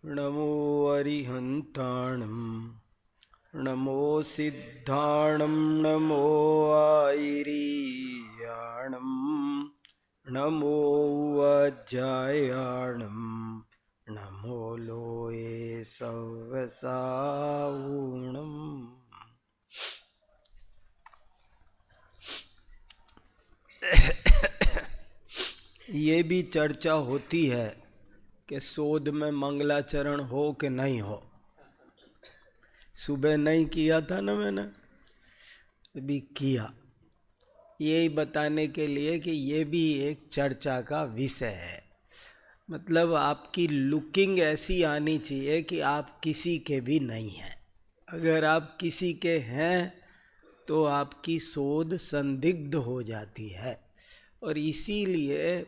नमो अरिहंताणं नमो सिद्धाणं नमो आयिरीयाणं नमो वज्जायाणं नमो लोये सव्यसावूणम्। ये भी चर्चा होती है कि शोध में मंगलाचरण हो कि नहीं हो। सुबह नहीं किया था ना मैंने, अभी किया, यही बताने के लिए कि ये भी एक चर्चा का विषय है। मतलब आपकी लुकिंग ऐसी आनी चाहिए कि आप किसी के भी नहीं हैं। अगर आप किसी के हैं तो आपकी शोध संदिग्ध हो जाती है। और इसीलिए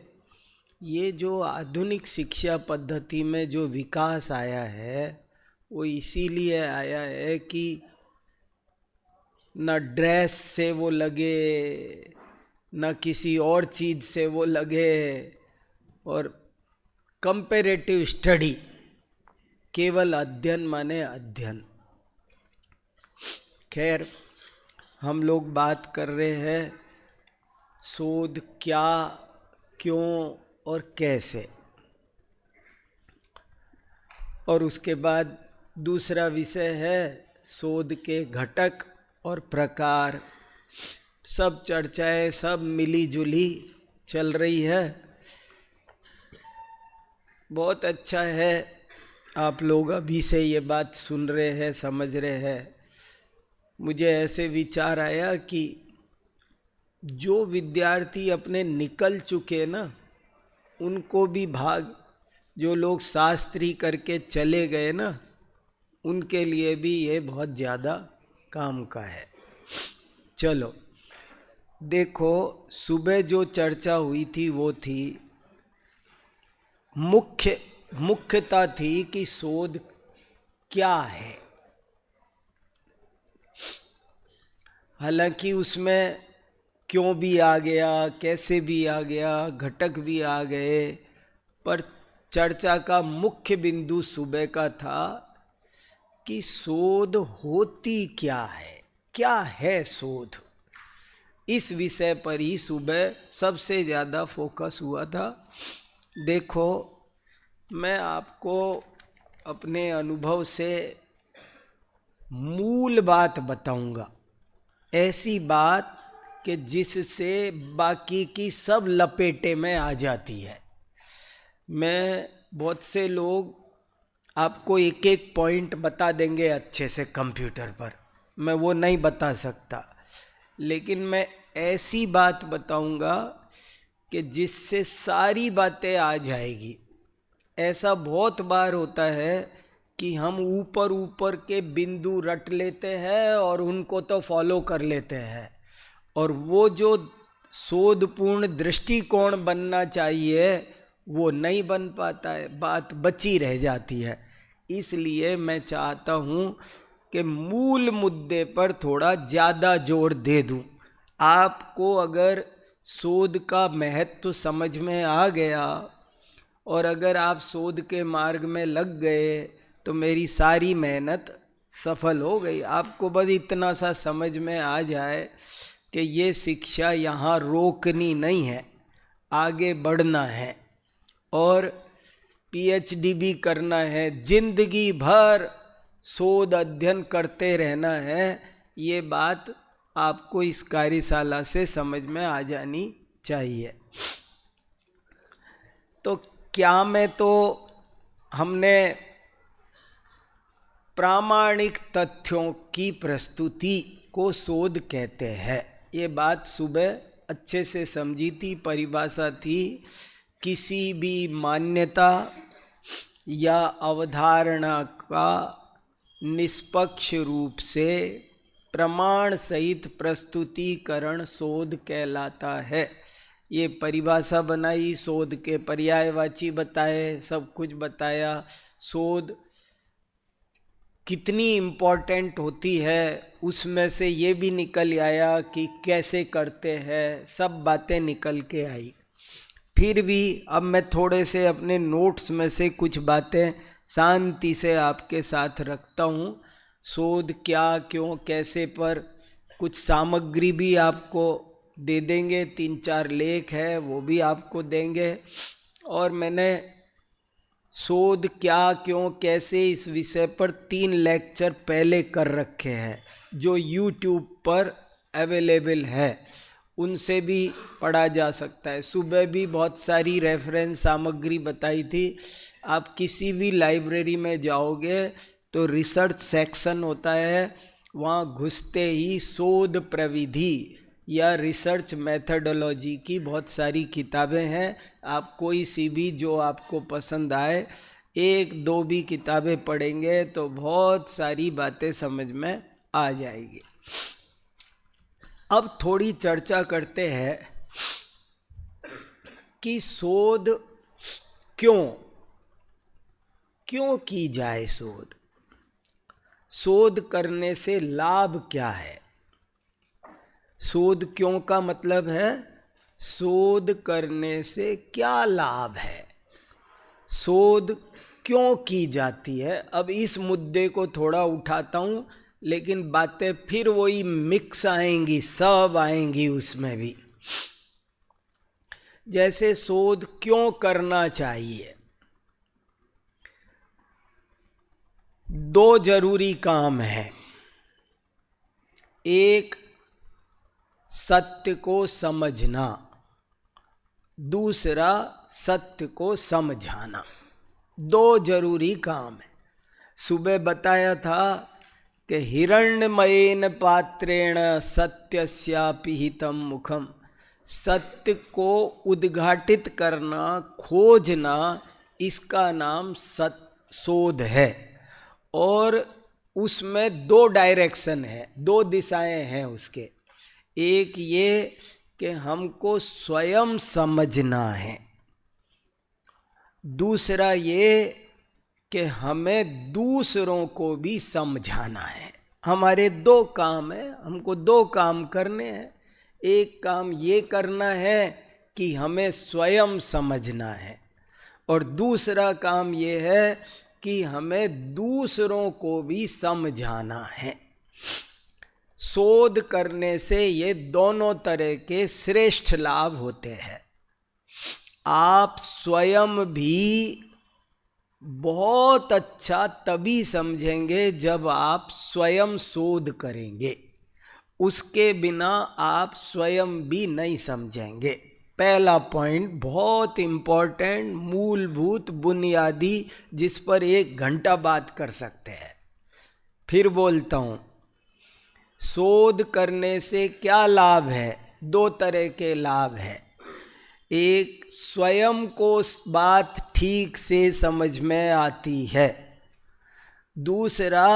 ये जो आधुनिक शिक्षा पद्धति में जो विकास आया है वो इसीलिए आया है कि न ड्रेस से वो लगे, न किसी और चीज़ से वो लगे, और कंपैरेटिव स्टडी, केवल अध्ययन माने अध्ययन। खैर, हम लोग बात कर रहे हैं शोध क्या, क्यों और कैसे। और उसके बाद दूसरा विषय है शोध के घटक और प्रकार। सब चर्चाएं सब मिली जुली चल रही है। बहुत अच्छा है, आप लोग अभी से ये बात सुन रहे हैं, समझ रहे हैं। मुझे ऐसे विचार आया कि जो विद्यार्थी अपने निकल चुके ना, उनको भी भाग, जो लोग शास्त्री करके चले गए ना, उनके लिए भी ये बहुत ज़्यादा काम का है। चलो देखो, सुबह जो चर्चा हुई थी वो थी मुख्यता थी कि शोध क्या है। हालांकि उसमें क्यों भी आ गया, कैसे भी आ गया, घटक भी आ गए, पर चर्चा का मुख्य बिंदु सुबह का था कि शोध होती क्या है शोध। इस विषय पर ही सुबह सबसे ज़्यादा फोकस हुआ था। देखो, मैं आपको अपने अनुभव से मूल बात बताऊंगा, ऐसी बात कि जिससे बाकी की सब लपेटे में आ जाती है। मैं बहुत से लोग आपको एक एक पॉइंट बता देंगे अच्छे से कंप्यूटर पर, मैं वो नहीं बता सकता, लेकिन मैं ऐसी बात बताऊंगा कि जिससे सारी बातें आ जाएगी। ऐसा बहुत बार होता है कि हम ऊपर ऊपर के बिंदु रट लेते हैं और उनको तो फॉलो कर लेते हैं, और वो जो शोधपूर्ण दृष्टिकोण बनना चाहिए वो नहीं बन पाता है, बात बची रह जाती है। इसलिए मैं चाहता हूँ कि मूल मुद्दे पर थोड़ा ज़्यादा जोर दे दूँ। आपको अगर शोध का महत्व समझ में आ गया और अगर आप शोध के मार्ग में लग गए तो मेरी सारी मेहनत सफल हो गई। आपको बस इतना सा समझ में आ जाए कि ये शिक्षा यहाँ रोकनी नहीं है, आगे बढ़ना है और पीएचडी भी करना है, जिंदगी भर शोध अध्ययन करते रहना है। ये बात आपको इस कार्यशाला से समझ में आ जानी चाहिए। तो क्या में तो हमने प्रामाणिक तथ्यों की प्रस्तुति को शोध कहते हैं, ये बात सुबह अच्छे से समझी थी। परिभाषा थी किसी भी मान्यता या अवधारणा का निष्पक्ष रूप से प्रमाण सहित प्रस्तुतिकरण शोध कहलाता है। ये परिभाषा बनाई, शोध के पर्यायवाची बताए, सब कुछ बताया। शोध कितनी इम्पोर्टेंट होती है उसमें से ये भी निकल आया कि कैसे करते हैं, सब बातें निकल के आई। फिर भी अब मैं थोड़े से अपने नोट्स में से कुछ बातें शांति से आपके साथ रखता हूँ। शोध क्या, क्यों, कैसे पर कुछ सामग्री भी आपको दे देंगे, 3-4 लेख है वो भी आपको देंगे। और मैंने शोध क्या, क्यों, कैसे इस विषय पर 3 लेक्चर पहले कर रखे हैं जो YouTube पर अवेलेबल है, उनसे भी पढ़ा जा सकता है। सुबह भी बहुत सारी रेफरेंस सामग्री बताई थी। आप किसी भी लाइब्रेरी में जाओगे तो रिसर्च सेक्शन होता है, वहाँ घुसते ही शोध प्रविधि या रिसर्च मेथडोलॉजी की बहुत सारी किताबें हैं। आप कोई सी भी जो आपको पसंद आए, 1-2 भी किताबें पढ़ेंगे तो बहुत सारी बातें समझ में आ जाएगी। अब थोड़ी चर्चा करते हैं कि शोध क्यों की जाए। शोध करने से लाभ क्या है। शोध क्यों का मतलब है शोध करने से क्या लाभ है, शोध क्यों की जाती है। अब इस मुद्दे को थोड़ा उठाता हूँ, लेकिन बातें फिर वही मिक्स आएंगी, सब आएंगी उसमें भी। जैसे शोध क्यों करना चाहिए। 2 जरूरी काम है। एक, सत्य को समझना, दूसरा सत्य को समझाना। 2 जरूरी काम है। सुबह बताया था कि हिरण्मयेन पात्रेण सत्यस्यापि हितं मुखम। सत्य को उद्घाटित करना, खोजना, इसका नाम शोध है। और उसमें 2 डायरेक्शन है, 2 दिशाएं हैं उसके। एक ये कि हमको स्वयं समझना है, दूसरा ये कि हमें दूसरों को भी समझाना है। हमारे 2 काम है, हमको 2 काम करने हैं। एक काम ये करना है कि हमें स्वयं समझना है, और दूसरा काम ये है कि हमें दूसरों को भी समझाना है। शोध करने से ये दोनों तरह के श्रेष्ठ लाभ होते हैं। आप स्वयं भी बहुत अच्छा तभी समझेंगे जब आप स्वयं शोध करेंगे, उसके बिना आप स्वयं भी नहीं समझेंगे। पहला पॉइंट बहुत इंपॉर्टेंट, मूलभूत, बुनियादी, जिस पर 1 घंटा बात कर सकते हैं। फिर बोलता हूँ, शोध करने से क्या लाभ है। 2 तरह के लाभ है। एक, स्वयं को बात ठीक से समझ में आती है। दूसरा,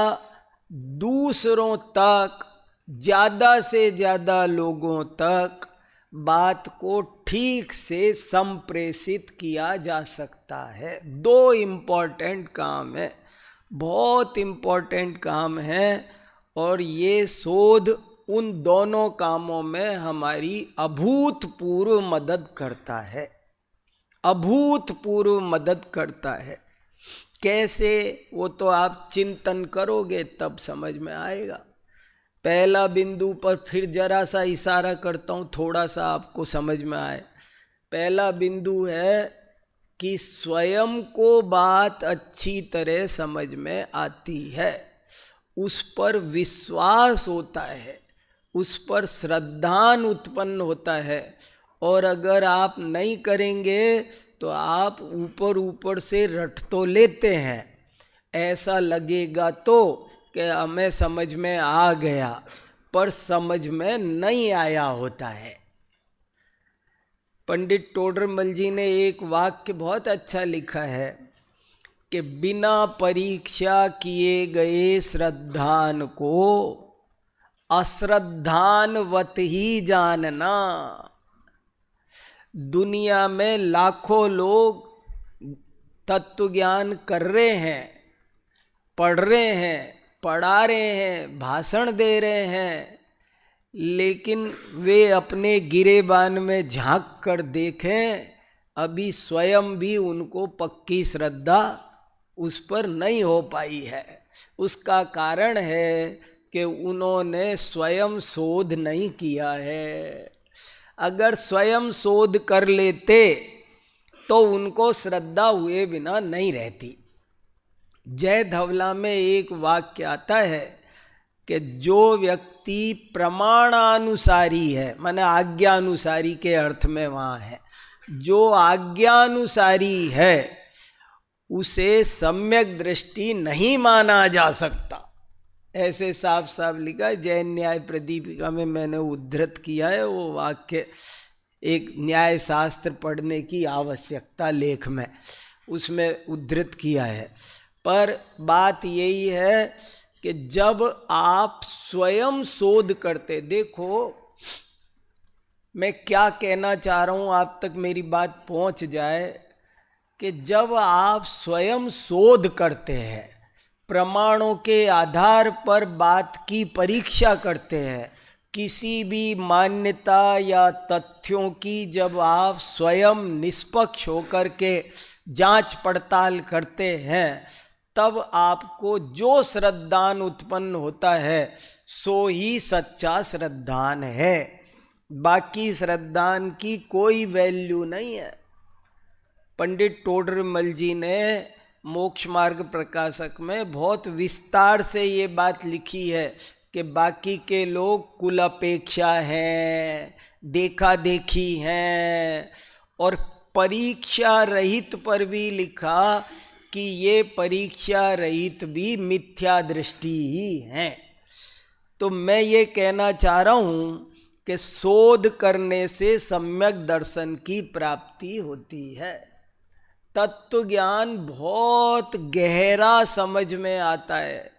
दूसरों तक, ज़्यादा से ज़्यादा लोगों तक बात को ठीक से संप्रेषित किया जा सकता है। 2 इम्पोर्टेंट काम है, बहुत इम्पोर्टेंट काम है। और ये शोध उन दोनों कामों में हमारी अभूतपूर्व मदद करता है, अभूतपूर्व मदद करता है। कैसे, वो तो आप चिंतन करोगे तब समझ में आएगा। पहला बिंदु पर फिर जरा सा इशारा करता हूँ, थोड़ा सा आपको समझ में आए। पहला बिंदु है कि स्वयं को बात अच्छी तरह समझ में आती है, उस पर विश्वास होता है, उस पर श्रद्धान उत्पन्न होता है। और अगर आप नहीं करेंगे तो आप ऊपर ऊपर से रट तो लेते हैं, ऐसा लगेगा तो कि हमें समझ में आ गया, पर समझ में नहीं आया होता है। पंडित टोडरमल जी ने एक वाक्य बहुत अच्छा लिखा है कि बिना परीक्षा किए गए श्रद्धान को अश्रद्धानवत ही जानना। दुनिया में लाखों लोग तत्व ज्ञान कर रहे हैं, पढ़ रहे हैं, पढ़ा रहे हैं, भाषण दे रहे हैं, लेकिन वे अपने गिरेबान में झांक कर देखें, अभी स्वयं भी उनको पक्की श्रद्धा उस पर नहीं हो पाई है। उसका कारण है कि उन्होंने स्वयं शोध नहीं किया है। अगर स्वयं शोध कर लेते तो उनको श्रद्धा हुए बिना नहीं रहती। जय धवला में एक वाक्य आता है कि जो व्यक्ति प्रमाणानुसारी है, माने आज्ञानुसारी के अर्थ में वहाँ है, जो आज्ञानुसारी है उसे सम्यक दृष्टि नहीं माना जा सकता। ऐसे साफ साफ लिखा है। जैन न्याय प्रदीपिका में मैंने उद्धृत किया है वो वाक्य, एक न्याय शास्त्र पढ़ने की आवश्यकता लेख में, उसमें उद्धृत किया है। पर बात यही है कि जब आप स्वयं शोध करते, देखो मैं क्या कहना चाह रहा हूं, आप तक मेरी बात पहुंच जाए, कि जब आप स्वयं शोध करते हैं, प्रमाणों के आधार पर बात की परीक्षा करते हैं, किसी भी मान्यता या तथ्यों की जब आप स्वयं निष्पक्ष होकर के जांच पड़ताल करते हैं, तब आपको जो श्रद्धान उत्पन्न होता है सो ही सच्चा श्रद्धान है। बाकी श्रद्धान की कोई वैल्यू नहीं है। पंडित टोडरमल जी ने मोक्ष मार्ग प्रकाशक में बहुत विस्तार से ये बात लिखी है कि बाकी के लोग कुल अपेक्षा हैं, देखा देखी हैं, और परीक्षा रहित पर भी लिखा कि ये परीक्षा रहित भी मिथ्या दृष्टि ही है। तो मैं ये कहना चाह रहा हूँ कि शोध करने से सम्यक दर्शन की प्राप्ति होती है। तत्व ज्ञान बहुत गहरा समझ में आता है।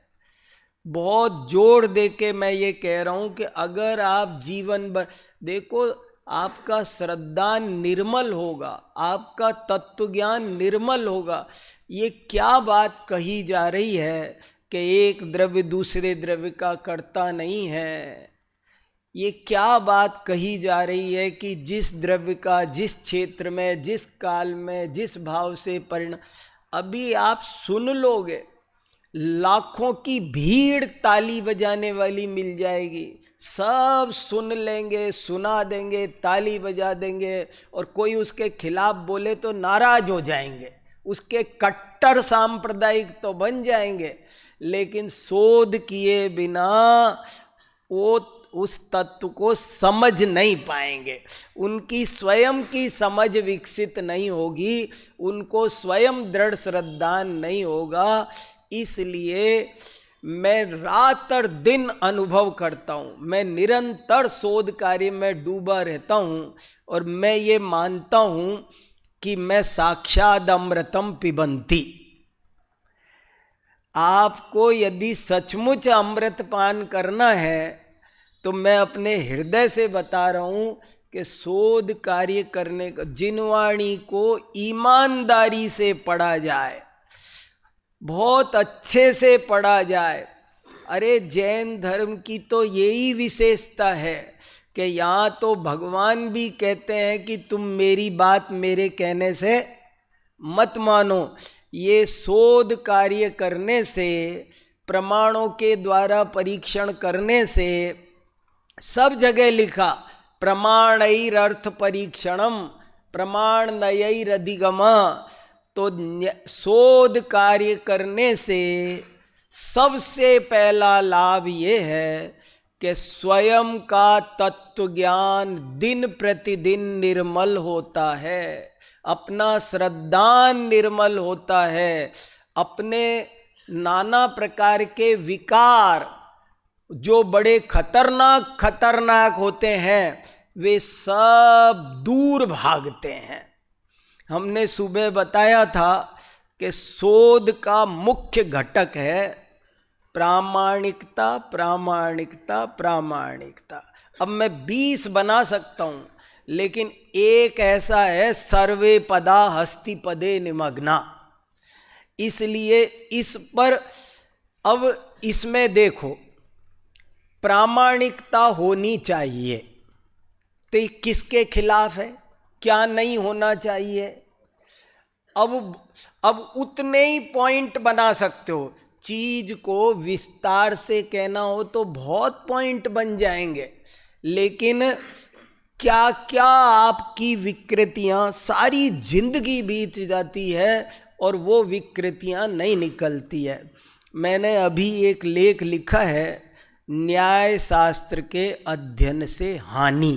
बहुत जोर दे के मैं ये कह रहा हूँ कि अगर आप जीवन भर देखो, आपका श्रद्धान निर्मल होगा, आपका तत्व ज्ञान निर्मल होगा। ये क्या बात कही जा रही है कि एक द्रव्य दूसरे द्रव्य का कर्ता नहीं है। ये क्या बात कही जा रही है कि जिस द्रव्य का जिस क्षेत्र में, जिस काल में, जिस भाव से परिणाम, अभी आप सुन लोगे, लाखों की भीड़ ताली बजाने वाली मिल जाएगी, सब सुन लेंगे, सुना देंगे, ताली बजा देंगे, और कोई उसके खिलाफ बोले तो नाराज हो जाएंगे, उसके कट्टर सांप्रदायिक तो बन जाएंगे, लेकिन शोध किए बिना वो उस तत्व को समझ नहीं पाएंगे। उनकी स्वयं की समझ विकसित नहीं होगी, उनको स्वयं दृढ़ श्रद्धान नहीं होगा। इसलिए मैं रात और दिन अनुभव करता हूँ, मैं निरंतर शोध कार्य में डूबा रहता हूँ, और मैं ये मानता हूँ कि मैं साक्षात अमृतम पिबंती। आपको यदि सचमुच अमृत पान करना है तो मैं अपने हृदय से बता रहा हूं कि शोध कार्य करने का, जिनवाणी को ईमानदारी से पढ़ा जाए, बहुत अच्छे से पढ़ा जाए। अरे जैन धर्म की तो यही विशेषता है कि यहाँ तो भगवान भी कहते हैं कि तुम मेरी बात मेरे कहने से मत मानो। ये शोध कार्य करने से, प्रमाणों के द्वारा परीक्षण करने से, सब जगह लिखा प्रमाणैरर्थ परीक्षणम प्रमाणनयैरधिगम। तो शोध कार्य करने से सबसे पहला लाभ ये है कि स्वयं का तत्व ज्ञान दिन प्रतिदिन निर्मल होता है, अपना श्रद्धान निर्मल होता है, अपने नाना प्रकार के विकार जो बड़े खतरनाक खतरनाक होते हैं वे सब दूर भागते हैं। हमने सुबह बताया था कि शोध का मुख्य घटक है प्रामाणिकता प्रामाणिकता प्रामाणिकता। अब मैं 20 बना सकता हूं, लेकिन एक ऐसा है, सर्वे पदा हस्ति पदे निमग्ना। इसलिए इस पर अब इसमें देखो, प्रामाणिकता होनी चाहिए, तो ये किसके खिलाफ है? क्या नहीं होना चाहिए? अब उतने ही पॉइंट बना सकते हो। चीज को विस्तार से कहना हो तो बहुत पॉइंट बन जाएंगे, लेकिन क्या क्या आपकी विकृतियां, सारी जिंदगी बीत जाती है और वो विकृतियां नहीं निकलती है। मैंने अभी एक लेख लिखा है, न्याय शास्त्र के अध्ययन से हानि।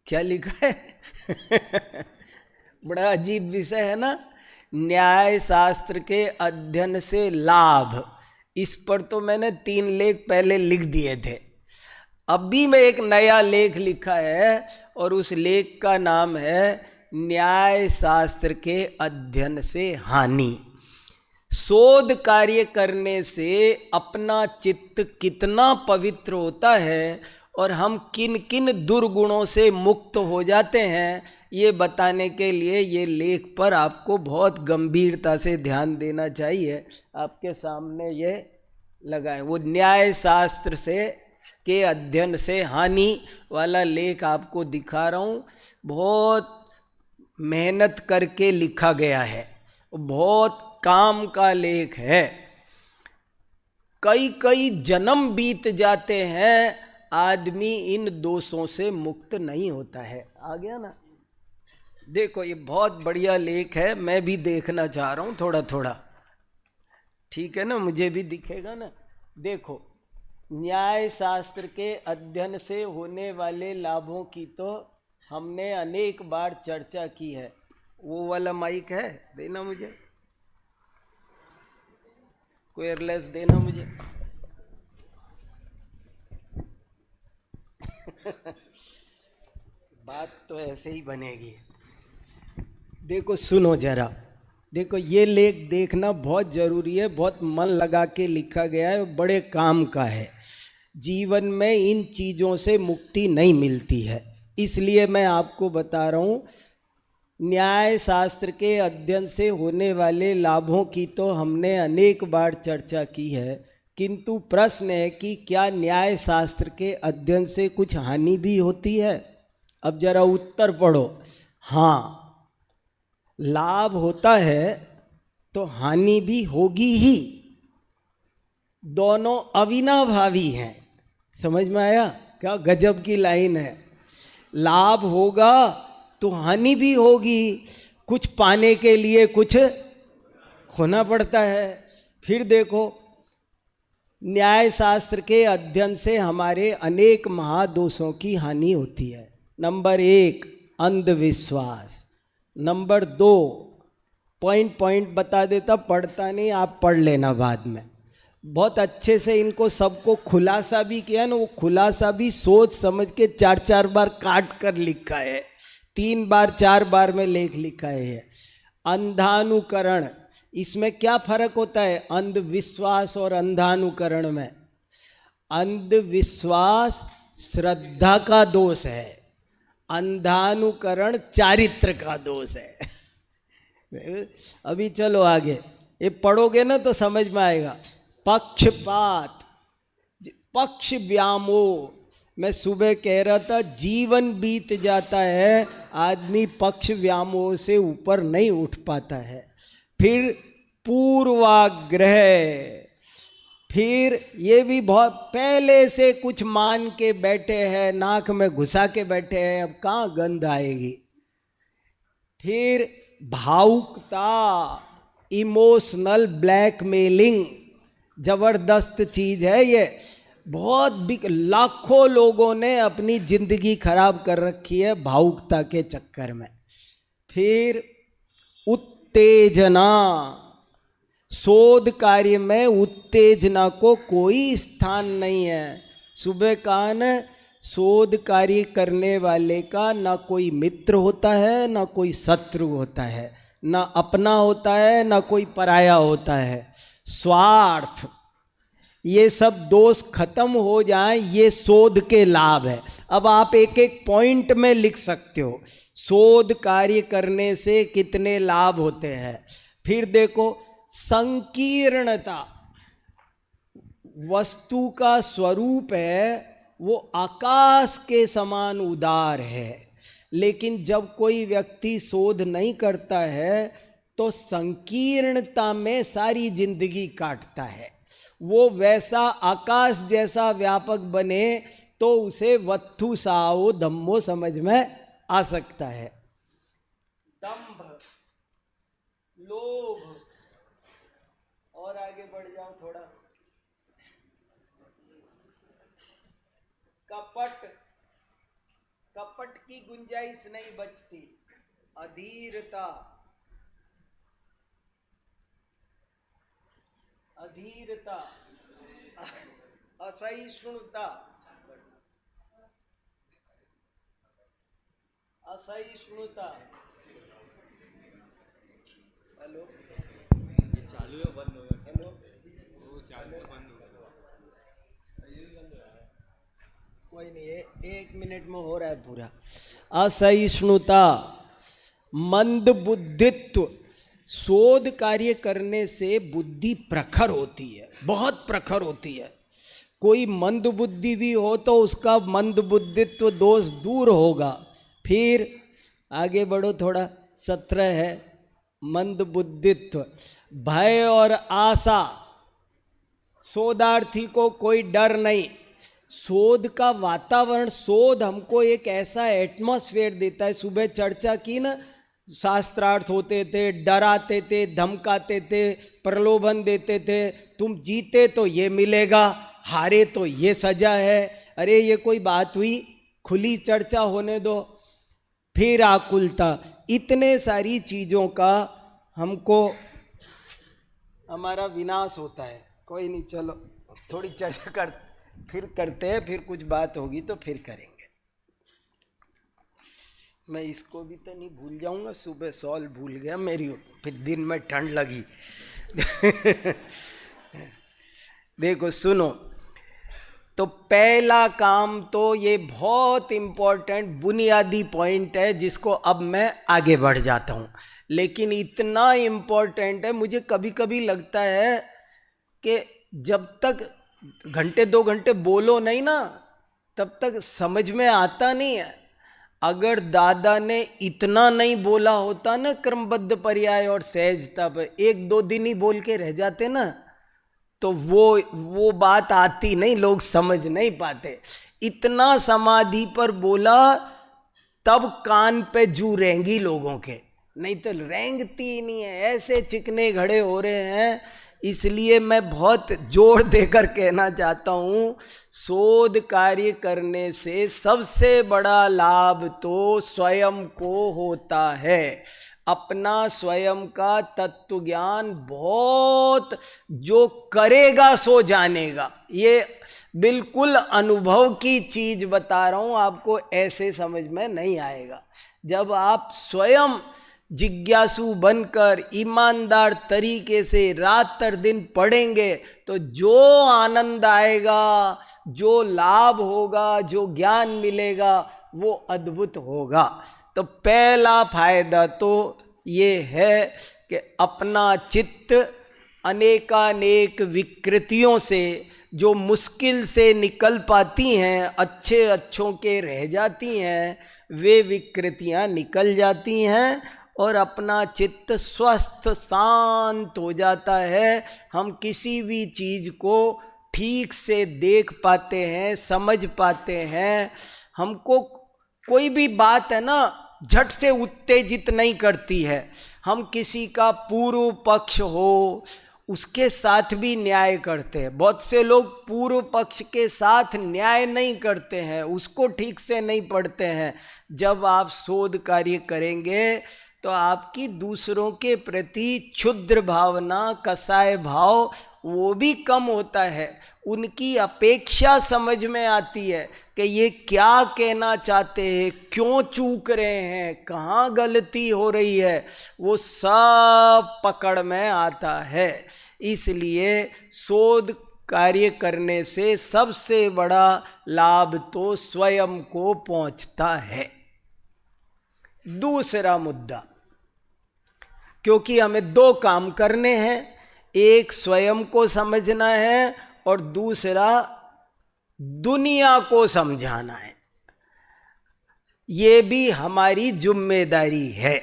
क्या लिखा है? बड़ा अजीब विषय है ना, न्याय शास्त्र के अध्ययन से लाभ। इस पर तो मैंने 3 लेख पहले लिख दिए थे। अभी मैं एक नया लेख लिखा है और उस लेख का नाम है न्याय शास्त्र के अध्ययन से हानि। शोध कार्य करने से अपना चित्त कितना पवित्र होता है और हम किन किन दुर्गुणों से मुक्त हो जाते हैं, ये बताने के लिए ये लेख पर आपको बहुत गंभीरता से ध्यान देना चाहिए। आपके सामने ये लगाए, वो न्याय शास्त्र से के अध्ययन से हानि वाला लेख आपको दिखा रहा हूँ। बहुत मेहनत करके लिखा गया है, बहुत काम का लेख है। कई कई जन्म बीत जाते हैं, आदमी इन दोषों से मुक्त नहीं होता है। आ गया ना? देखो ये बहुत बढ़िया लेख है, मैं भी देखना चाह रहा हूँ थोड़ा थोड़ा, ठीक है ना? मुझे भी दिखेगा ना? देखो, न्याय शास्त्र के अध्ययन से होने वाले लाभों की तो हमने अनेक बार चर्चा की है। वो वाला माइक है, देना मुझे, वायरलेस देना मुझे। बात तो ऐसे ही बनेगी। देखो सुनो जरा, देखो ये लेख देखना बहुत जरूरी है, बहुत मन लगा के लिखा गया है, बड़े काम का है। जीवन में इन चीज़ों से मुक्ति नहीं मिलती है, इसलिए मैं आपको बता रहा हूँ। न्याय शास्त्र के अध्ययन से होने वाले लाभों की तो हमने अनेक बार चर्चा की है, किंतु प्रश्न है कि क्या न्याय शास्त्र के अध्ययन से कुछ हानि भी होती है? अब जरा उत्तर पढ़ो। हाँ, लाभ होता है तो हानि भी होगी ही, दोनों अविनाभावी हैं। समझ में आया? क्या गजब की लाइन है। लाभ होगा तो हानि भी होगी, कुछ पाने के लिए कुछ खोना पड़ता है। फिर देखो, न्याय शास्त्र के अध्ययन से हमारे अनेक महादोषों की हानि होती है। नंबर 1 अंधविश्वास, नंबर 2 पॉइंट बता देता, पढ़ता नहीं, आप पढ़ लेना बाद में। बहुत अच्छे से इनको सबको खुलासा भी किया ना, वो खुलासा भी सोच समझ के 4 बार काट कर लिखा है, 3 बार 4 बार में लेख लिखा है। अंधानुकरण, इसमें क्या फर्क होता है अंधविश्वास और अंधानुकरण में? अंधविश्वास श्रद्धा का दोष है, अंधानुकरण चारित्र का दोष है। अभी चलो आगे, ये पढ़ोगे ना तो समझ में आएगा। पक्षपात, पक्ष व्यामोह, मैं सुबह कह रहा था जीवन बीत जाता है, आदमी पक्ष व्यामोह से ऊपर नहीं उठ पाता है। फिर पूर्वाग्रह, फिर ये भी बहुत पहले से कुछ मान के बैठे हैं, नाक में घुसा के बैठे हैं, अब कहाँ गंध आएगी। फिर भावुकता, इमोशनल ब्लैकमेलिंग, जबरदस्त चीज है ये, बहुत लाखों लोगों ने अपनी जिंदगी खराब कर रखी है भावुकता के चक्कर में। फिर उत्तेजना, शोध कार्य में उत्तेजना को कोई स्थान नहीं है। सुबह कहा न, शोध कार्य करने वाले का ना कोई मित्र होता है, ना कोई शत्रु होता है, ना अपना होता है, ना कोई पराया होता है। स्वार्थ, ये सब दोष खत्म हो जाएं, ये शोध के लाभ है। अब आप एक एक पॉइंट में लिख सकते हो शोध कार्य करने से कितने लाभ होते हैं। फिर देखो, संकीर्णता, वस्तु का स्वरूप है वो आकाश के समान उदार है, लेकिन जब कोई व्यक्ति शोध नहीं करता है तो संकीर्णता में सारी जिंदगी काटता है। वो वैसा आकाश जैसा व्यापक बने तो उसे वत्थु साओ धम्मो समझ में आ सकता है। दंभ, लोभ, और आगे बढ़ जाओ थोड़ा, कपट, कपट की गुंजाइश नहीं बचती। अधीरता, अधीरता, असहिष्णुता, असहिष्णुता। हेलो, ये चालू है बंद हो गया? हेलो, वो चालू है बंद हो गया? कोई नहीं है, 1 मिनट में हो रहा है पूरा। असहिष्णुता, मंद बुद्धित्व। शोध कार्य करने से बुद्धि प्रखर होती है, बहुत प्रखर होती है। कोई मंद बुद्धि भी हो तो उसका मंद बुद्धित्व दोष दूर होगा। फिर आगे बढ़ो थोड़ा, 17 है मंद बुद्धित्व। भय और आशा, शोधार्थी को कोई डर नहीं। शोध का वातावरण, शोध हमको एक ऐसा एटमॉस्फेयर देता है। सुबह चर्चा की ना, शास्त्रार्थ होते थे, डराते थे, धमकाते थे, प्रलोभन देते थे, तुम जीते तो ये मिलेगा, हारे तो ये सजा है। अरे ये कोई बात हुई? खुली चर्चा होने दो। फिर आकुलता, इतने सारी चीज़ों का हमको हमारा विनाश होता है। कोई नहीं, चलो थोड़ी चर्चा फिर करते हैं, फिर कुछ बात होगी तो फिर करेंगे। मैं इसको भी तो नहीं भूल जाऊंगा, सुबह सॉल भूल गया मेरी, फिर दिन में ठंड लगी। देखो सुनो, तो पहला काम तो ये बहुत इम्पोर्टेंट बुनियादी पॉइंट है जिसको अब मैं आगे बढ़ जाता हूँ, लेकिन इतना इम्पोर्टेंट है, मुझे कभी कभी लगता है कि जब तक घंटे 2 घंटे बोलो नहीं ना तब तक समझ में आता नहीं है। अगर दादा ने इतना नहीं बोला होता ना क्रमबद्ध पर्याय और सहजता पर, 1-2 दिन ही बोल के रह जाते ना, तो वो बात आती नहीं, लोग समझ नहीं पाते। इतना समाधि पर बोला तब कान पे जू रहेंगी लोगों के, नहीं तो रेंगती ही नहीं है, ऐसे चिकने घड़े हो रहे हैं। इसलिए मैं बहुत जोर देकर कहना चाहता हूँ, शोध कार्य करने से सबसे बड़ा लाभ तो स्वयं को होता है। अपना स्वयं का तत्व ज्ञान बहुत, जो करेगा सो जानेगा, ये बिल्कुल अनुभव की चीज बता रहा हूँ आपको, ऐसे समझ में नहीं आएगा। जब आप स्वयं जिज्ञासु बनकर ईमानदार तरीके से रात दिन पढ़ेंगे तो जो आनंद आएगा, जो लाभ होगा, जो ज्ञान मिलेगा वो अद्भुत होगा। तो पहला फायदा तो ये है कि अपना चित्त अनेकानेक विकृतियों से जो मुश्किल से निकल पाती हैं, अच्छे अच्छों के रह जाती हैं, वे विकृतियां निकल जाती हैं और अपना चित्त स्वस्थ शांत हो जाता है। हम किसी भी चीज़ को ठीक से देख पाते हैं, समझ पाते हैं। हमको कोई भी बात है ना झट से उत्तेजित नहीं करती है। हम किसी का पूर्व पक्ष हो उसके साथ भी न्याय करते हैं। बहुत से लोग पूर्व पक्ष के साथ न्याय नहीं करते हैं, उसको ठीक से नहीं पढ़ते हैं। जब आप शोध कार्य करेंगे तो आपकी दूसरों के प्रति क्षुद्र भावना, कसाय भाव, वो भी कम होता है। उनकी अपेक्षा समझ में आती है कि ये क्या कहना चाहते हैं, क्यों चूक रहे हैं, कहाँ गलती हो रही है, वो सब पकड़ में आता है। इसलिए शोध कार्य करने से सबसे बड़ा लाभ तो स्वयं को पहुंचता है। दूसरा मुद्दा, क्योंकि हमें दो काम करने हैं, एक स्वयं को समझना है और दूसरा दुनिया को समझाना है। ये भी हमारी जिम्मेदारी है,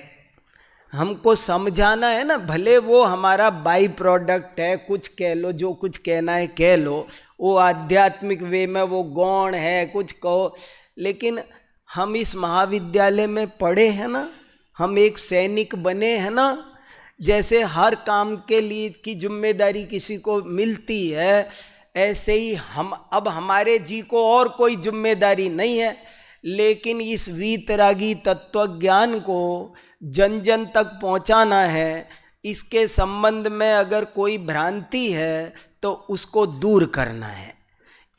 हमको समझाना है ना। भले वो हमारा बाई प्रोडक्ट है, कुछ कह लो, जो कुछ कहना है कह लो, वो आध्यात्मिक वे में वो गौण है, कुछ कहो, लेकिन हम इस महाविद्यालय में पढ़े हैं ना, हम एक सैनिक बने हैं ना। जैसे हर काम के लिए की जिम्मेदारी किसी को मिलती है, ऐसे ही हम अब हमारे जी को और कोई जिम्मेदारी नहीं है, लेकिन इस वीतरागी तत्व ज्ञान को जन जन तक पहुंचाना है। इसके संबंध में अगर कोई भ्रांति है तो उसको दूर करना है।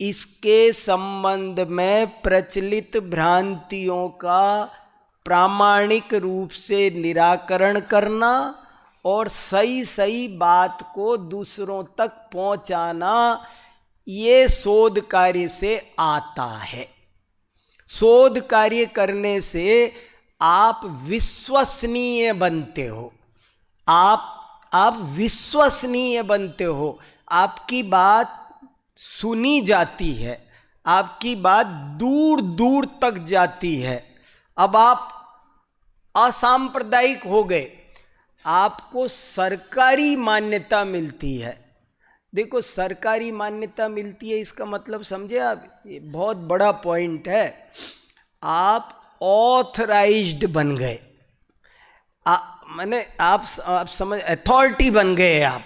इसके संबंध में प्रचलित भ्रांतियों का प्रामाणिक रूप से निराकरण करना और सही सही बात को दूसरों तक पहुंचाना, ये शोध कार्य से आता है। शोध कार्य करने से आप विश्वसनीय बनते हो, आप विश्वसनीय बनते हो, आपकी बात सुनी जाती है, आपकी बात दूर दूर तक जाती है। अब आप असांप्रदायिक हो गए, आपको सरकारी मान्यता मिलती है। देखो, सरकारी मान्यता मिलती है, इसका मतलब समझे आप, ये बहुत बड़ा पॉइंट है। आप ऑथराइज्ड बन गए, माने आप समझ, अथॉरिटी बन गए आप।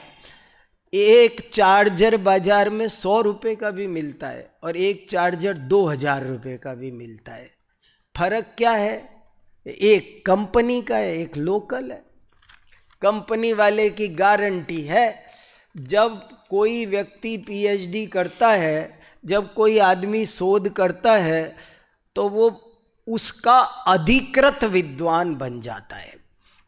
एक चार्जर बाजार में 100 रुपये का भी मिलता है और एक चार्जर 2000 रुपये का भी मिलता है। फर्क क्या है? एक कंपनी का है, एक लोकल है। कंपनी वाले की गारंटी है। जब कोई व्यक्ति पीएचडी करता है, जब कोई आदमी शोध करता है, तो वो उसका अधिकृत विद्वान बन जाता है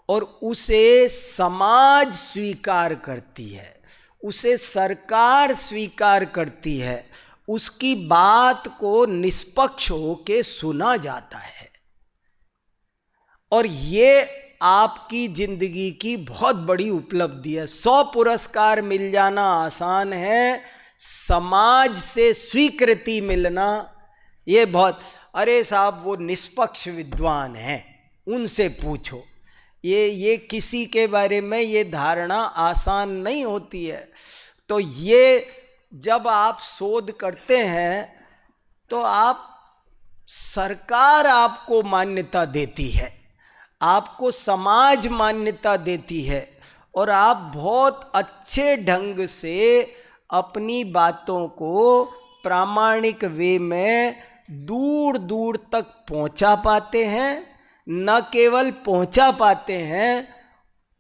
और उसे समाज स्वीकार करती है, उसे सरकार स्वीकार करती है, उसकी बात को निष्पक्ष होके सुना जाता है। और ये आपकी जिंदगी की बहुत बड़ी उपलब्धि है। 100 पुरस्कार मिल जाना आसान है, समाज से स्वीकृति मिलना ये बहुत। अरे साहब, वो निष्पक्ष विद्वान हैं, उनसे पूछो। ये किसी के बारे में ये धारणा आसान नहीं होती है। तो ये जब आप शोध करते हैं तो आप, सरकार आपको मान्यता देती है, आपको समाज मान्यता देती है और आप बहुत अच्छे ढंग से अपनी बातों को प्रामाणिक वे में दूर दूर तक पहुंचा पाते हैं। न केवल पहुंचा पाते हैं,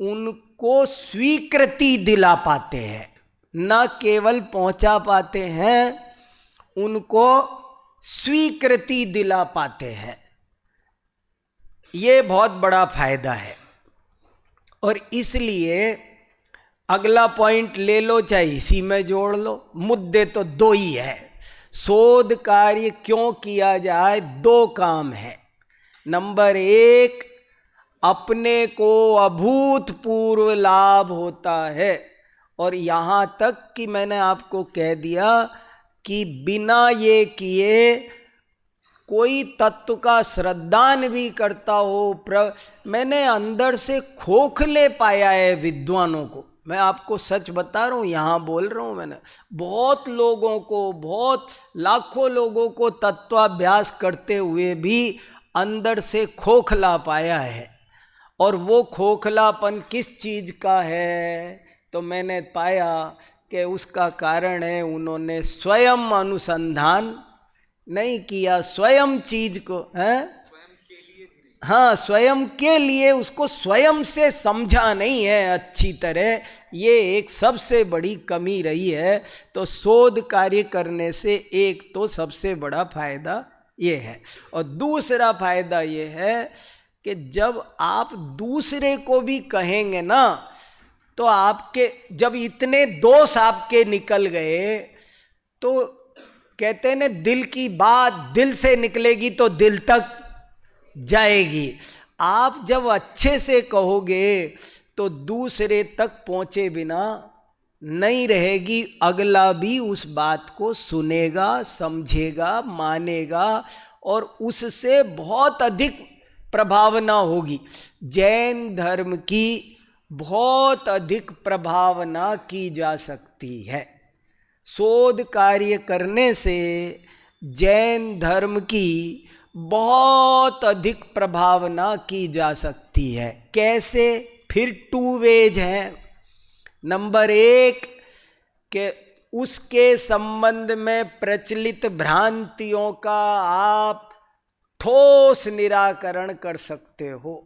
उनको स्वीकृति दिला पाते हैं। न केवल पहुंचा पाते हैं, उनको स्वीकृति दिला पाते हैं। ये बहुत बड़ा फायदा है। और इसलिए अगला पॉइंट ले लो, चाहे इसी में जोड़ लो, मुद्दे तो दो ही है। शोध कार्य क्यों किया जाए? दो काम है। नंबर 1, अपने को अभूतपूर्व लाभ होता है। और यहां तक कि मैंने आपको कह दिया कि बिना ये किए कोई तत्व का श्रद्धान भी करता हो, मैंने अंदर से खोखले पाया है विद्वानों को। मैं आपको सच बता रहा हूँ, यहाँ बोल रहा हूँ। मैंने बहुत लोगों को, बहुत लाखों लोगों को तत्वाभ्यास करते हुए भी अंदर से खोखला पाया है। और वो खोखलापन किस चीज़ का है? तो मैंने पाया कि उसका कारण है उन्होंने स्वयं अनुसंधान नहीं किया, स्वयं चीज को है, हाँ, स्वयं के लिए उसको स्वयं से समझा नहीं है अच्छी तरह। ये एक सबसे बड़ी कमी रही है। तो शोध कार्य करने से एक तो सबसे बड़ा फायदा ये है। और दूसरा फायदा ये है कि जब आप दूसरे को भी कहेंगे ना, तो आपके जब इतने दोष आपके निकल गए तो कहते हैं ना, दिल की बात दिल से निकलेगी तो दिल तक जाएगी। आप जब अच्छे से कहोगे तो दूसरे तक पहुंचे बिना नहीं रहेगी, अगला भी उस बात को सुनेगा, समझेगा, मानेगा और उससे बहुत अधिक प्रभावना होगी। जैन धर्म की बहुत अधिक प्रभावना की जा सकती है। शोध कार्य करने से जैन धर्म की बहुत अधिक प्रभावना की जा सकती है। कैसे? फिर 2 वेज हैं। नंबर 1 के उसके संबंध में प्रचलित भ्रांतियों का आप ठोस निराकरण कर सकते हो।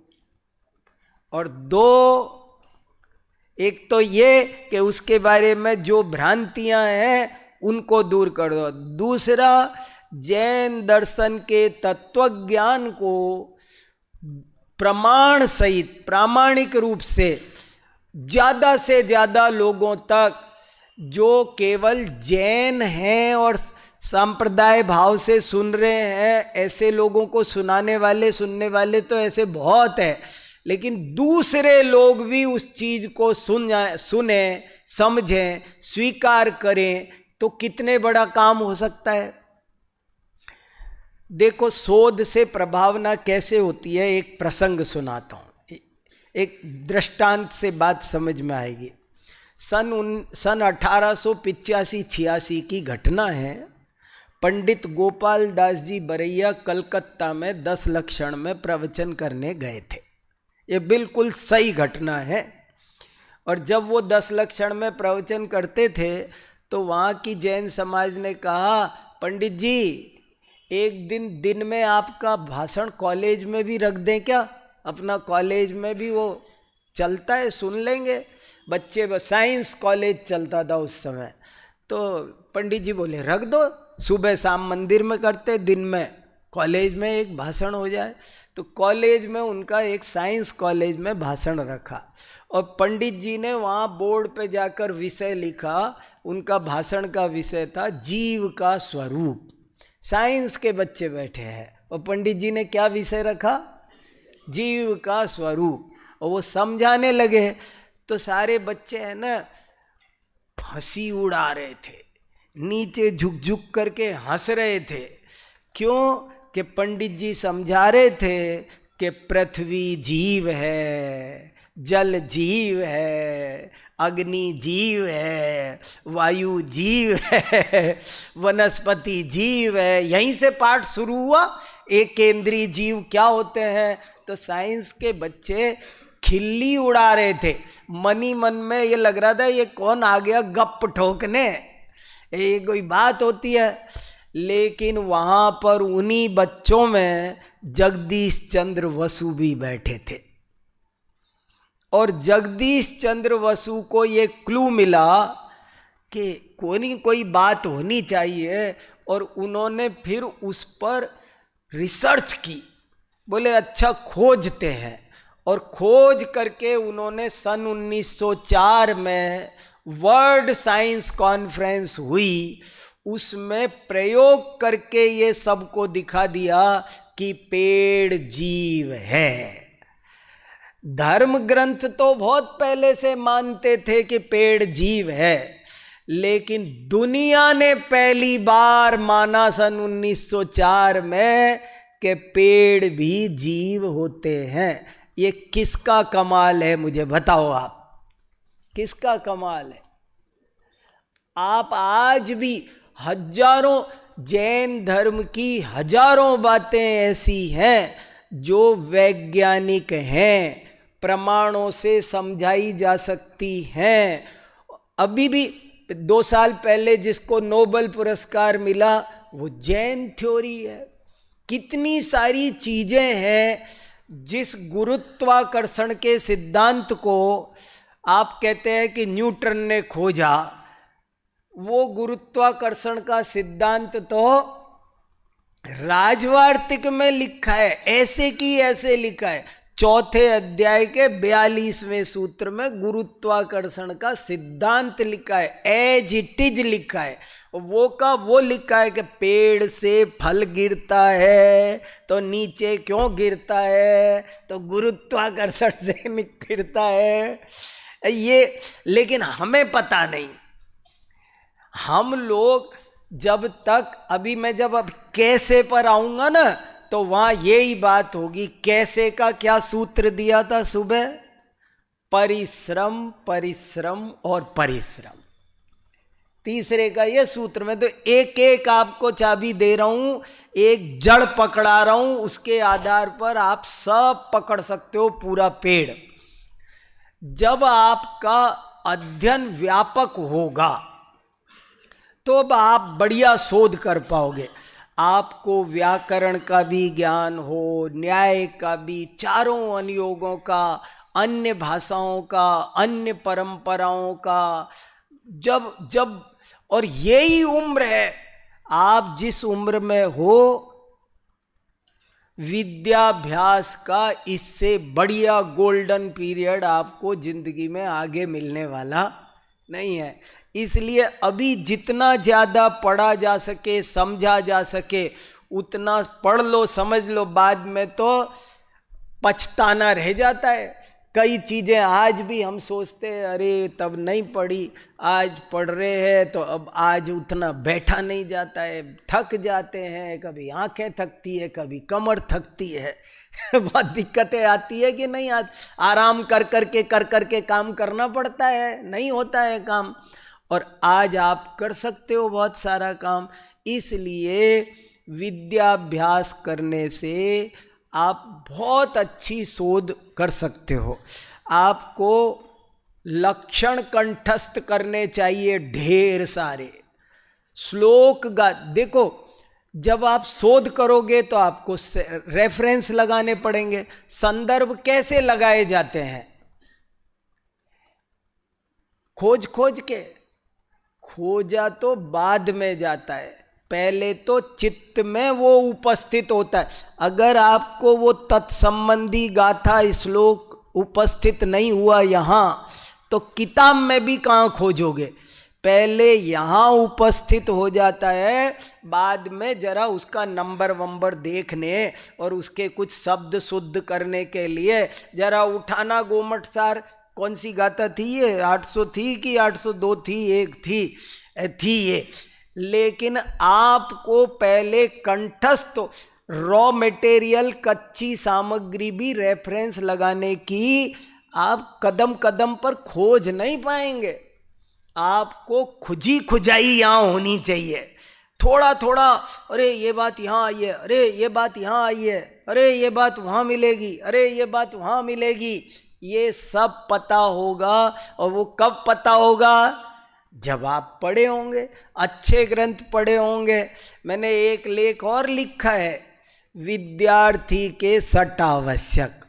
और 2, एक तो ये कि उसके बारे में जो भ्रांतियां हैं उनको दूर कर दो। दूसरा, जैन दर्शन के तत्वज्ञान को प्रमाण सहित प्रामाणिक रूप से ज़्यादा लोगों तक, जो केवल जैन हैं और संप्रदाय भाव से सुन रहे हैं, ऐसे लोगों को सुनाने वाले, सुनने वाले तो ऐसे बहुत है, लेकिन दूसरे लोग भी उस चीज को सुने, समझें, स्वीकार करें, तो कितने बड़ा काम हो सकता है। देखो, शोध से प्रभावना कैसे होती है, एक प्रसंग सुनाता हूं, एक दृष्टांत से बात समझ में आएगी। सन 1885-86 की घटना है। पंडित गोपाल दास जी बरैया कलकत्ता में 10 लक्षण में प्रवचन करने गए थे। ये बिल्कुल सही घटना है। और जब वो 10 लक्षण में प्रवचन करते थे तो वहाँ की जैन समाज ने कहा, पंडित जी एक दिन में आपका भाषण कॉलेज में भी रख दें क्या? अपना कॉलेज में भी वो चलता है, सुन लेंगे बच्चे। साइंस कॉलेज चलता था उस समय। तो पंडित जी बोले रख दो, सुबह शाम मंदिर में करते, दिन में कॉलेज में एक भाषण हो जाए। तो कॉलेज में उनका एक साइंस कॉलेज में भाषण रखा और पंडित जी ने वहाँ बोर्ड पे जाकर विषय लिखा। उनका भाषण का विषय था जीव का स्वरूप। साइंस के बच्चे बैठे हैं और पंडित जी ने क्या विषय रखा? जीव का स्वरूप। और वो समझाने लगे तो सारे बच्चे हैं ना हंसी उड़ा रहे थे, नीचे झुक झुक करके हंस रहे थे। क्यों? कि पंडित जी समझा रहे थे कि पृथ्वी जीव है, जल जीव है, अग्नि जीव है, वायु जीव है, वनस्पति जीव है। यहीं से पाठ शुरू हुआ। एक केंद्रीय जीव क्या होते हैं? तो साइंस के बच्चे खिल्ली उड़ा रहे थे। मनी मन में ये लग रहा था ये कौन आ गया गप ठोकने, ये कोई बात होती है। लेकिन वहां पर उन्हीं बच्चों में जगदीश चंद्र वसु भी बैठे थे और जगदीश चंद्र वसु को ये क्लू मिला कि कोई बात होनी चाहिए। और उन्होंने फिर उस पर रिसर्च की। बोले अच्छा खोजते हैं। और खोज करके उन्होंने सन 1904 में वर्ल्ड साइंस कॉन्फ्रेंस हुई, उसमें प्रयोग करके ये सबको दिखा दिया कि पेड़ जीव है। धर्म ग्रंथ तो बहुत पहले से मानते थे कि पेड़ जीव है, लेकिन दुनिया ने पहली बार माना सन 1904 में कि पेड़ भी जीव होते हैं। ये किसका कमाल है? मुझे बताओ आप, किसका कमाल है? आप आज भी हजारों जैन धर्म की हजारों बातें ऐसी हैं जो वैज्ञानिक हैं, प्रमाणों से समझाई जा सकती हैं। अभी भी 2 साल पहले जिसको नोबेल पुरस्कार मिला वो जैन थ्योरी है। कितनी सारी चीजें हैं जिस गुरुत्वाकर्षण के सिद्धांत को आप कहते हैं कि न्यूटन ने खोजा, वो गुरुत्वाकर्षण का सिद्धांत तो राजवार्तिक में लिखा है, ऐसे की ऐसे लिखा है, चौथे अध्याय के 42वें सूत्र में गुरुत्वाकर्षण का सिद्धांत लिखा है, एज इट इज लिखा है। वो का वो लिखा है कि पेड़ से फल गिरता है तो नीचे क्यों गिरता है, तो गुरुत्वाकर्षण से गिरता है ये। लेकिन हमें पता नहीं। हम लोग जब तक, अभी मैं जब अब कैसे पर आऊंगा ना, तो वहां यही बात होगी। कैसे का क्या सूत्र दिया था सुबह? परिश्रम, परिश्रम और परिश्रम। तीसरे का ये सूत्र। मैं तो एक एक आपको चाबी दे रहा हूं, एक जड़ पकड़ा रहा हूं, उसके आधार पर आप सब पकड़ सकते हो पूरा पेड़। जब आपका अध्ययन व्यापक होगा तो अब आप बढ़िया शोध कर पाओगे। आपको व्याकरण का भी ज्ञान हो, न्याय का भी, चारों अनुयोगों का, अन्य भाषाओं का, अन्य परंपराओं का, जब जब और यही उम्र है, आप जिस उम्र में हो, विद्याभ्यास का इससे बढ़िया गोल्डन पीरियड आपको जिंदगी में आगे मिलने वाला नहीं है। इसलिए अभी जितना ज्यादा पढ़ा जा सके, समझा जा सके, उतना पढ़ लो, समझ लो। बाद में तो पछताना रह जाता है। कई चीजें आज भी हम सोचते हैं अरे तब नहीं पढ़ी, आज पढ़ रहे हैं तो अब आज उतना बैठा नहीं जाता है, थक जाते हैं, कभी आंखें थकती है, कभी कमर थकती है बहुत दिक्कतें आती है कि नहीं। आराम कर करके काम करना पड़ता है, नहीं होता है काम। और आज आप कर सकते हो बहुत सारा काम। इसलिए विद्याभ्यास करने से आप बहुत अच्छी शोध कर सकते हो। आपको लक्षण कंठस्थ करने चाहिए ढेर सारे श्लोक देखो, जब आप शोध करोगे तो आपको रेफरेंस लगाने पड़ेंगे। संदर्भ कैसे लगाए जाते हैं? खोज के। खोजा तो बाद में जाता है, पहले तो चित्त में वो उपस्थित होता है। अगर आपको वो तत्संबंधी गाथा श्लोक उपस्थित नहीं हुआ यहाँ, तो किताब में भी कहाँ खोजोगे? पहले यहाँ उपस्थित हो जाता है, बाद में जरा उसका नंबर वंबर देखने और उसके कुछ शब्द शुद्ध करने के लिए जरा उठाना गोमट सार। कौन सी गाथा थी ये? 800 थी कि 802 थी? एक थी ये। लेकिन आपको पहले कंठस्थ रॉ मटेरियल, कच्ची सामग्री भी रेफरेंस लगाने की आप कदम कदम पर खोज नहीं पाएंगे। आपको खुजी खुजाई यहाँ होनी चाहिए, थोड़ा थोड़ा। अरे ये बात यहाँ आई है, अरे ये बात यहाँ आई है, अरे ये बात वहाँ मिलेगी, अरे ये बात वहाँ मिलेगी। ये सब पता होगा। और वो कब पता होगा? जब आप पढ़े होंगे, अच्छे ग्रंथ पढ़े होंगे। मैंने एक लेख और लिखा है, विद्यार्थी के सट आवश्यक।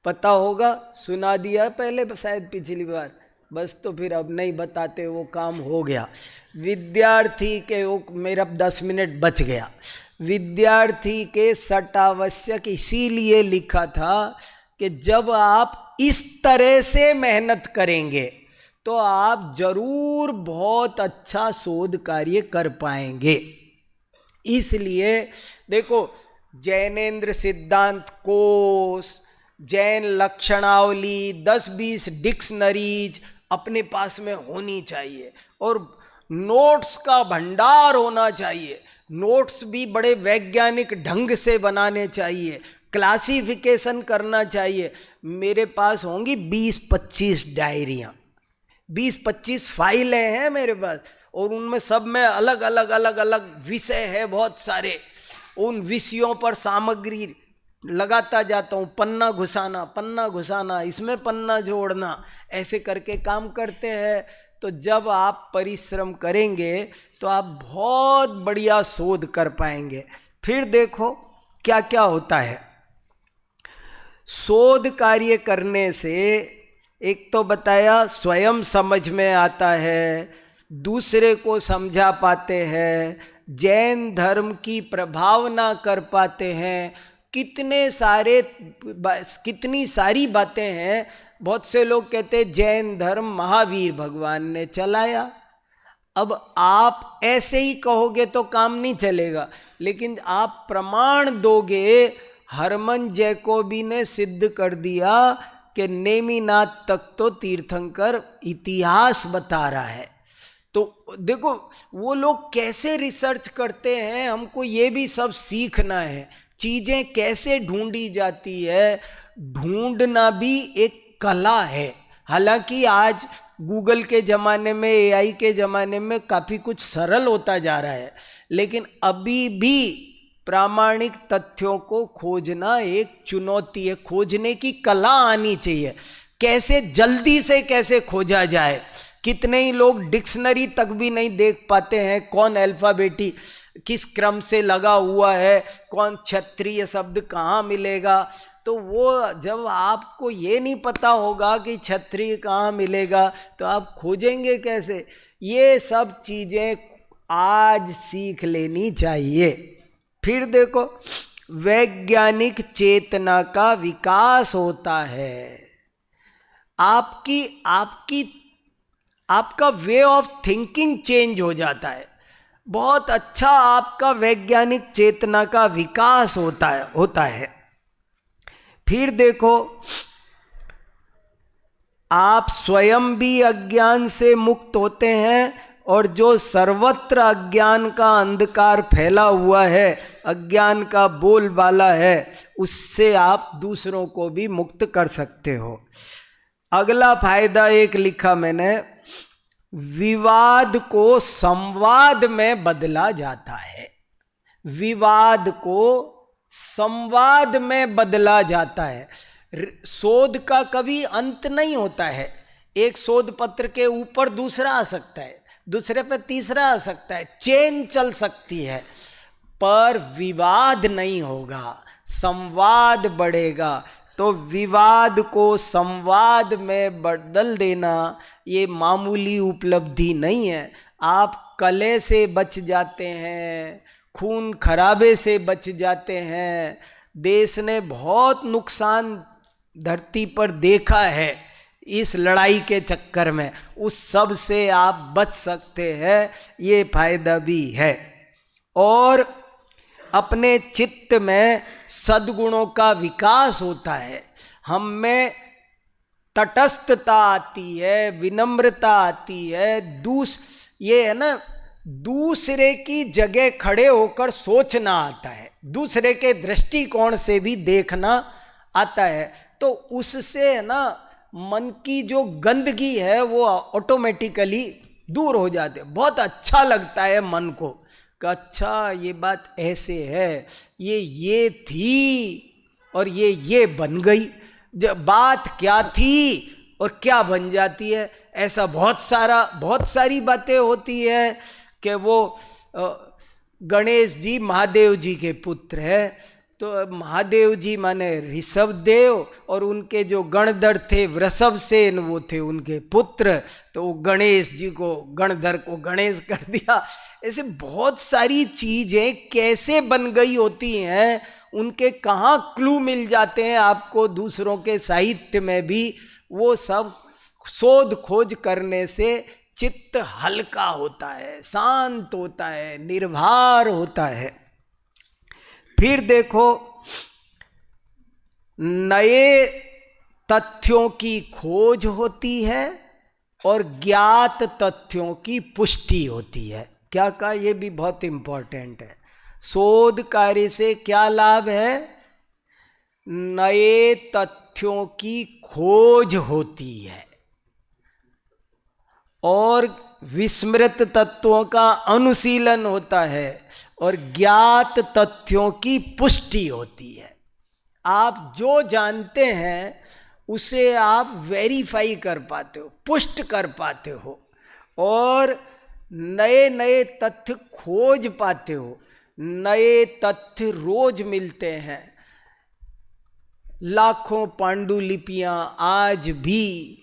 पता होगा, सुना दिया पहले शायद पिछली बार, बस तो फिर अब नहीं बताते, वो काम हो गया। विद्यार्थी के, मेरा 10 मिनट बच गया। विद्यार्थी के सट आवश्यक इसीलिए लिखा था कि जब आप इस तरह से मेहनत करेंगे तो आप जरूर बहुत अच्छा शोध कार्य कर पाएंगे। इसलिए देखो, जैनेन्द्र सिद्धांत कोश, जैन लक्षणावली, 10-20 डिक्शनरीज अपने पास में होनी चाहिए और नोट्स का भंडार होना चाहिए। नोट्स भी बड़े वैज्ञानिक ढंग से बनाने चाहिए, क्लासिफिकेशन करना चाहिए। मेरे पास होंगी 20-25 डायरियाँ, 20-25 फाइलें हैं मेरे पास, और उनमें सब में अलग अलग विषय है बहुत सारे। उन विषयों पर सामग्री लगाता जाता हूँ, पन्ना घुसाना, इसमें पन्ना जोड़ना, ऐसे करके काम करते हैं। तो जब आप परिश्रम करेंगे तो आप बहुत बढ़िया शोध कर पाएंगे। फिर देखो क्या क्या होता है शोध कार्य करने से। एक तो बताया स्वयं समझ में आता है, दूसरे को समझा पाते हैं, जैन धर्म की प्रभावना कर पाते हैं। कितनी सारी बातें हैं। बहुत से लोग कहते हैं जैन धर्म महावीर भगवान ने चलाया। अब आप ऐसे ही कहोगे तो काम नहीं चलेगा, लेकिन आप प्रमाण दोगे। हरमन जैकोबी ने सिद्ध कर दिया कि नेमिनाथ तक तो तीर्थंकर इतिहास बता रहा है। तो देखो वो लोग कैसे रिसर्च करते हैं, हमको ये भी सब सीखना है। चीजें कैसे ढूंढी जाती है, ढूंढना भी एक कला है। हालांकि आज गूगल के ज़माने में, एआई के ज़माने में काफ़ी कुछ सरल होता जा रहा है, लेकिन अभी भी प्रामाणिक तथ्यों को खोजना एक चुनौती है। खोजने की कला आनी चाहिए। कैसे जल्दी से कैसे खोजा जाए। कितने ही लोग डिक्शनरी तक भी नहीं देख पाते हैं, कौन अल्फाबेटी किस क्रम से लगा हुआ है, कौन क्षत्रिय शब्द कहाँ मिलेगा। तो वो जब आपको ये नहीं पता होगा कि क्षत्रिय कहाँ मिलेगा, तो आप खोजेंगे कैसे। ये सब चीज़ें आज सीख लेनी चाहिए। फिर देखो, वैज्ञानिक चेतना का विकास होता है। आपका वे ऑफ थिंकिंग चेंज हो जाता है। बहुत अच्छा आपका वैज्ञानिक चेतना का विकास होता है। फिर देखो, आप स्वयं भी अज्ञान से मुक्त होते हैं, और जो सर्वत्र अज्ञान का अंधकार फैला हुआ है, अज्ञान का बोलबाला है, उससे आप दूसरों को भी मुक्त कर सकते हो। अगला फायदा एक लिखा मैंने, विवाद को संवाद में बदला जाता है। विवाद को संवाद में बदला जाता है। शोध का कभी अंत नहीं होता है। एक शोध पत्र के ऊपर दूसरा आ सकता है, दूसरे पे तीसरा आ सकता है, चेन चल सकती है, पर विवाद नहीं होगा, संवाद बढ़ेगा। तो विवाद को संवाद में बदल देना ये मामूली उपलब्धि नहीं है। आप कलह से बच जाते हैं, खून खराबे से बच जाते हैं। देश ने बहुत नुकसान धरती पर देखा है इस लड़ाई के चक्कर में, उस सब से आप बच सकते हैं, ये फायदा भी है। और अपने चित्त में सद्गुणों का विकास होता है। हम में तटस्थता आती है, विनम्रता आती है, ये है ना, दूसरे की जगह खड़े होकर सोचना आता है, दूसरे के दृष्टिकोण से भी देखना आता है। तो उससे है ना, मन की जो गंदगी है वो ऑटोमेटिकली दूर हो जाते। बहुत अच्छा लगता है मन को कि अच्छा ये बात ऐसे है, ये थी और ये बन गई। जब बात क्या थी और क्या बन जाती है, ऐसा बहुत सारी बातें होती है कि वो गणेश जी महादेव जी के पुत्र है, तो महादेव जी माने ऋषभ देव, और उनके जो गणधर थे वृषभसेन, वो थे उनके पुत्र। तो गणेश जी को, गणधर को गणेश कर दिया। ऐसे बहुत सारी चीजें कैसे बन गई होती हैं, उनके कहाँ क्लू मिल जाते हैं आपको दूसरों के साहित्य में भी। वो सब शोध खोज करने से चित्त हल्का होता है, शांत होता है, निर्भर होता है। फिर देखो, नए तथ्यों की खोज होती है और ज्ञात तथ्यों की पुष्टि होती है। क्या कहा, ये भी बहुत इंपॉर्टेंट है। शोध कार्य से क्या लाभ है? नए तथ्यों की खोज होती है और विस्मृत तत्वों का अनुशीलन होता है और ज्ञात तथ्यों की पुष्टि होती है। आप जो जानते हैं उसे आप वेरीफाई कर पाते हो, पुष्ट कर पाते हो, और नए नए तथ्य खोज पाते हो। नए तथ्य रोज मिलते हैं। लाखों पांडुलिपियां आज भी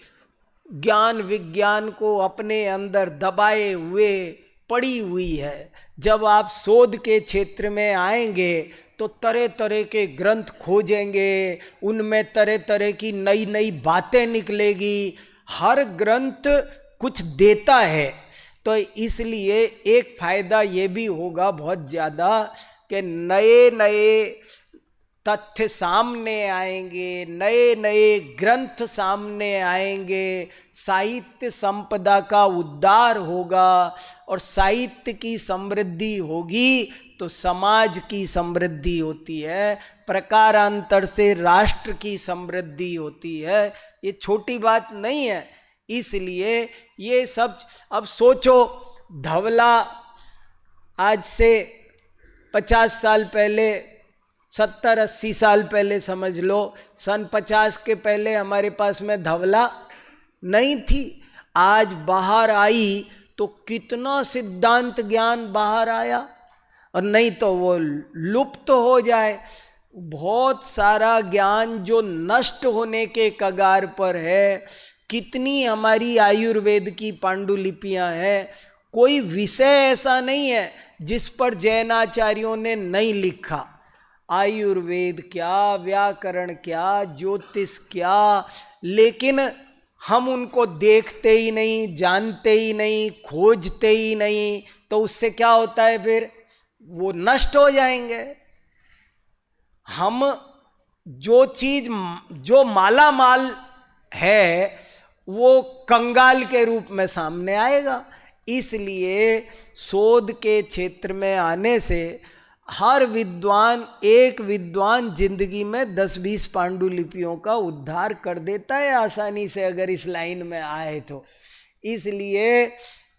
ज्ञान विज्ञान को अपने अंदर दबाए हुए पड़ी हुई है। जब आप शोध के क्षेत्र में आएंगे तो तरह तरह के ग्रंथ खोजेंगे, उनमें तरह तरह की नई नई बातें निकलेगी। हर ग्रंथ कुछ देता है, तो इसलिए एक फायदा ये भी होगा बहुत ज़्यादा कि नए नए तथ्य सामने आएंगे, नए नए ग्रंथ सामने आएंगे, साहित्य संपदा का उद्धार होगा, और साहित्य की समृद्धि होगी तो समाज की समृद्धि होती है, प्रकारांतर से राष्ट्र की समृद्धि होती है। ये छोटी बात नहीं है। इसलिए ये सब, अब सोचो, धवला आज से 50 साल पहले, 70-80 साल पहले समझ लो, सन 50 के पहले हमारे पास में धवला नहीं थी। आज बाहर आई तो कितना सिद्धांत ज्ञान बाहर आया, और नहीं तो वो लुप्त हो जाए। बहुत सारा ज्ञान जो नष्ट होने के कगार पर है। कितनी हमारी आयुर्वेद की पांडुलिपियां हैं, कोई विषय ऐसा नहीं है जिस पर जैनाचार्यों ने नहीं लिखा। आयुर्वेद क्या, व्याकरण क्या, ज्योतिष क्या, लेकिन हम उनको देखते ही नहीं, जानते ही नहीं, खोजते ही नहीं, तो उससे क्या होता है, फिर वो नष्ट हो जाएंगे। हम जो चीज जो माला माल है वो कंगाल के रूप में सामने आएगा। इसलिए शोध के क्षेत्र में आने से हर विद्वान, एक विद्वान जिंदगी में 10-20 पांडुलिपियों का उद्धार कर देता है आसानी से, अगर इस लाइन में आए तो। इसलिए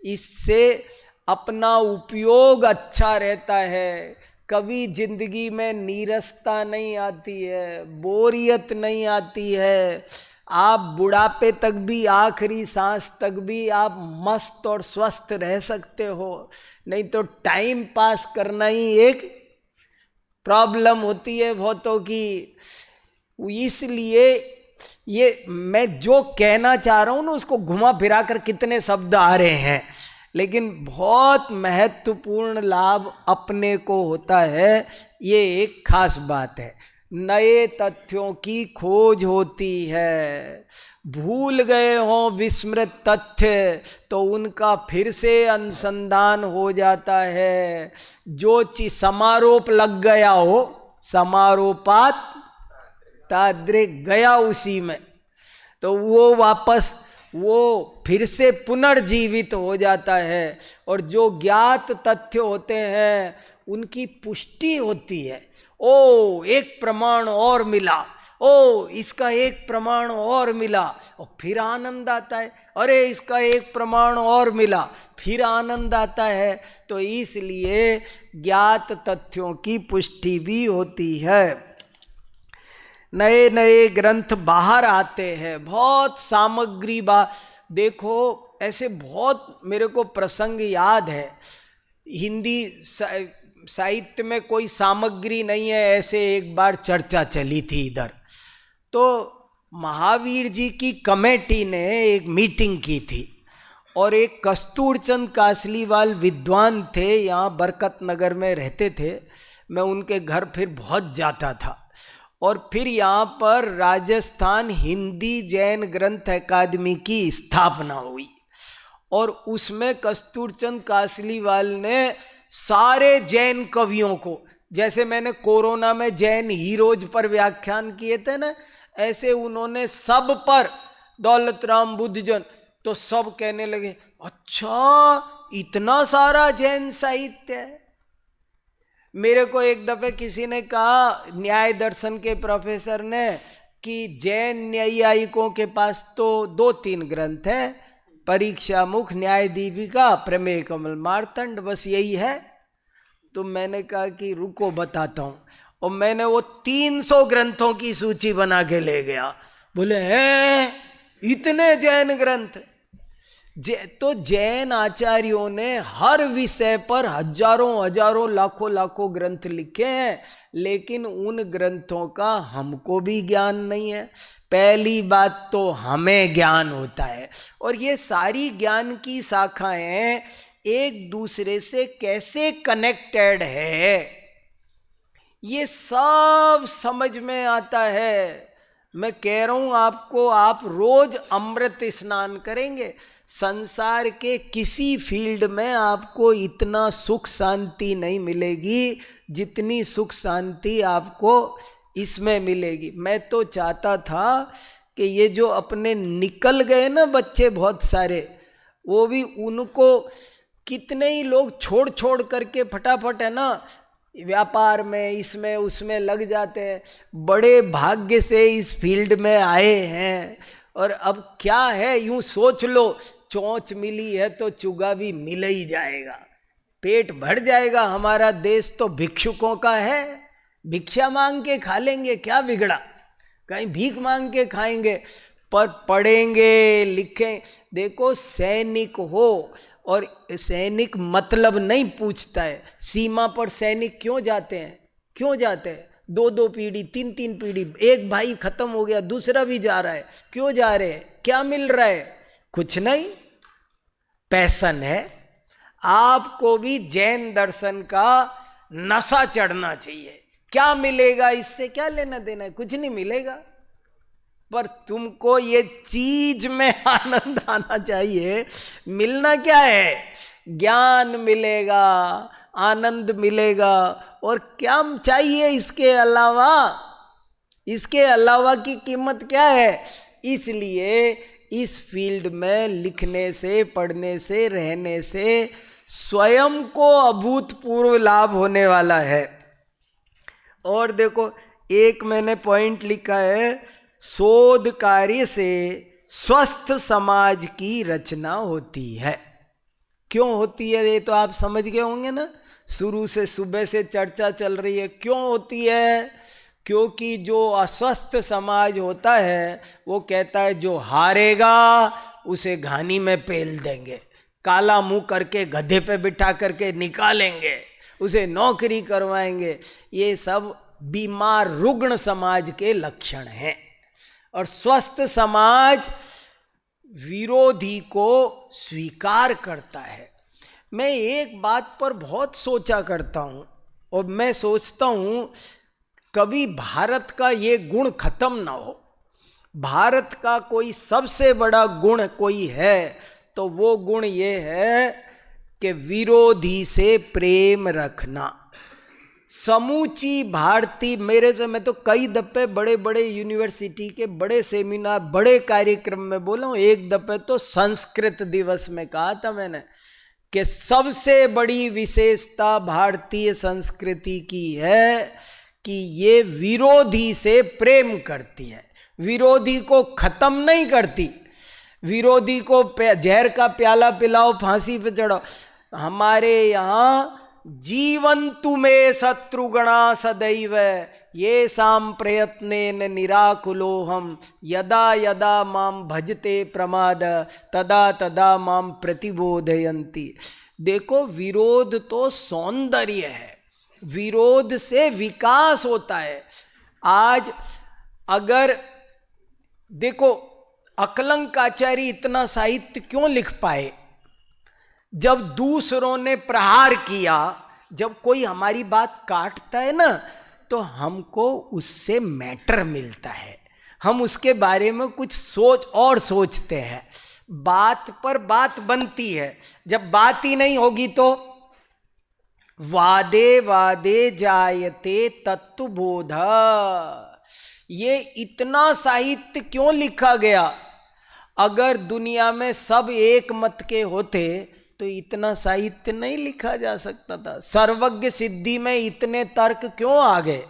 इससे अपना उपयोग अच्छा रहता है। कभी जिंदगी में नीरसता नहीं आती है, बोरियत नहीं आती है। आप बुढ़ापे तक भी, आखिरी सांस तक भी आप मस्त और स्वस्थ रह सकते हो। नहीं तो टाइम पास करना ही एक प्रॉब्लम होती है बहुतों की। इसलिए ये मैं जो कहना चाह रहा हूं ना, उसको घुमा फिरा कर कितने शब्द आ रहे हैं, लेकिन बहुत महत्वपूर्ण लाभ अपने को होता है। ये एक खास बात है। नए तथ्यों की खोज होती है। भूल गए हों विस्मृत तथ्य तो उनका फिर से अनुसंधान हो जाता है। जो चीज समारोप लग गया हो, समारोपात ताद्रे गया उसी में, तो वो वापस वो फिर से पुनर्जीवित हो जाता है। और जो ज्ञात तथ्य होते हैं उनकी पुष्टि होती है। ओ, एक प्रमाण और मिला, ओ इसका एक प्रमाण और मिला, और फिर आनंद आता है। अरे इसका एक प्रमाण और मिला, फिर आनंद आता है। तो इसलिए ज्ञात तथ्यों की पुष्टि भी होती है। नए नए ग्रंथ बाहर आते हैं, बहुत सामग्री देखो, ऐसे बहुत मेरे को प्रसंग याद है। हिंदी साहित्य में कोई सामग्री नहीं है, ऐसे एक बार चर्चा चली थी इधर। तो महावीर जी की कमेटी ने एक मीटिंग की थी, और एक कस्तूरचंद कासलीवाल विद्वान थे, यहाँ बरकत नगर में रहते थे। मैं उनके घर फिर बहुत जाता था। और फिर यहाँ पर राजस्थान हिंदी जैन ग्रंथ अकादमी की स्थापना हुई, और उसमें कस्तूरचंद कासलीवाल ने सारे जैन कवियों को, जैसे मैंने कोरोना में जैन हीरोज पर व्याख्यान किए थे ना, ऐसे उन्होंने सब पर, दौलत राम बुद्धजन, तो सब कहने लगे अच्छा इतना सारा जैन साहित्य है। मेरे को एक दफे किसी ने कहा, न्याय दर्शन के प्रोफेसर ने, कि जैन न्यायिकों के पास तो 2-3 ग्रंथ है, परीक्षा मुख, न्याय दीपिका, प्रमेय कमल मार्तंड, बस यही है। तो मैंने कहा कि रुको बताता हूँ, और मैंने वो 300 ग्रंथों की सूची बना के ले गया। बोले हैं इतने जैन ग्रंथ? तो जैन आचार्यों ने हर विषय पर हजारों हजारों लाखों लाखों ग्रंथ लिखे हैं, लेकिन उन ग्रंथों का हमको भी ज्ञान नहीं है। पहली बात तो हमें ज्ञान होता है, और ये सारी ज्ञान की शाखाएं एक दूसरे से कैसे कनेक्टेड है, ये सब समझ में आता है। मैं कह रहा हूं आपको, आप रोज अमृत स्नान करेंगे, संसार के किसी फील्ड में आपको इतना सुख शांति नहीं मिलेगी जितनी सुख शांति आपको इसमें मिलेगी। मैं तो चाहता था कि ये जो अपने निकल गए ना बच्चे बहुत सारे, वो भी उनको कितने ही लोग छोड़ छोड़ करके फटाफट है ना व्यापार में इसमें उसमें लग जाते हैं, बड़े भाग्य से इस फील्ड में आए हैं। और अब क्या है, यूं सोच लो, चोंच मिली है तो चुगा भी मिल ही जाएगा, पेट भर जाएगा। हमारा देश तो भिक्षुकों का है, भिक्षा मांग के खा लेंगे, क्या बिगड़ा, कहीं भीख मांग के खाएंगे, पर पढ़ेंगे लिखें। देखो सैनिक हो, और सैनिक मतलब नहीं पूछता है, सीमा पर सैनिक क्यों जाते हैं, क्यों जाते हैं, 2-2 पीढ़ी 3-3 पीढ़ी, एक भाई खत्म हो गया दूसरा भी जा रहा है, क्यों जा रहे हैं, क्या मिल रहा है, कुछ नहीं, पैशन है। आपको भी जैन दर्शन का नशा चढ़ना चाहिए, क्या मिलेगा इससे, क्या लेना देना है, कुछ नहीं मिलेगा, पर तुमको ये चीज में आनंद आना चाहिए। मिलना क्या है, ज्ञान मिलेगा, आनंद मिलेगा, और क्या चाहिए इसके अलावा, इसके अलावा की कीमत क्या है। इसलिए इस फील्ड में लिखने से, पढ़ने से, रहने से स्वयं को अभूतपूर्व लाभ होने वाला है। और देखो एक मैंने पॉइंट लिखा है, शोध कार्य से स्वस्थ समाज की रचना होती है। क्यों होती है ये तो आप समझ गए होंगे ना, शुरू से सुबह से चर्चा चल रही है। क्यों होती है, क्योंकि जो अस्वस्थ समाज होता है वो कहता है जो हारेगा उसे घानी में पेल देंगे, काला मुंह करके गधे पे बिठा करके निकालेंगे, उसे नौकरी करवाएंगे। ये सब बीमार रुग्ण समाज के लक्षण हैं। और स्वस्थ समाज विरोधी को स्वीकार करता है। मैं एक बात पर बहुत सोचा करता हूँ, और मैं सोचता हूँ कभी भारत का ये गुण खत्म ना हो। भारत का कोई सबसे बड़ा गुण कोई है तो वो गुण ये है कि विरोधी से प्रेम रखना। समूची भारतीय, मेरे से मैं तो कई दफे बड़े बड़े यूनिवर्सिटी के बड़े सेमिनार, बड़े कार्यक्रम में बोला हूँ। एक दफे तो संस्कृत दिवस में कहा था मैंने कि सबसे बड़ी विशेषता भारतीय संस्कृति की है कि ये विरोधी से प्रेम करती है, विरोधी को खत्म नहीं करती। विरोधी को जहर का प्याला पिलाओ, फांसी पे चढ़ाओ। हमारे यहाँ जीवन्तु में शत्रुगणा सदैव ये साम प्रयत्नेन निराकुलोहम यदा यदा माम भजते प्रमाद तदा तदा माम प्रतिबोधयन्ति। देखो विरोध तो सौंदर्य है, विरोध से विकास होता है। आज अगर देखो अकलंक आचार्य इतना साहित्य क्यों लिख पाए, जब दूसरों ने प्रहार किया, जब कोई हमारी बात काटता है ना तो हमको उससे मैटर मिलता है, हम उसके बारे में कुछ सोचते हैं, बात पर बात बनती है। जब बात ही नहीं होगी तो वादे वादे जायते तत्वबोध। ये इतना साहित्य क्यों लिखा गया? अगर दुनिया में सब एक मत के होते तो इतना साहित्य नहीं लिखा जा सकता था। सर्वज्ञ सिद्धि में इतने तर्क क्यों आ गए?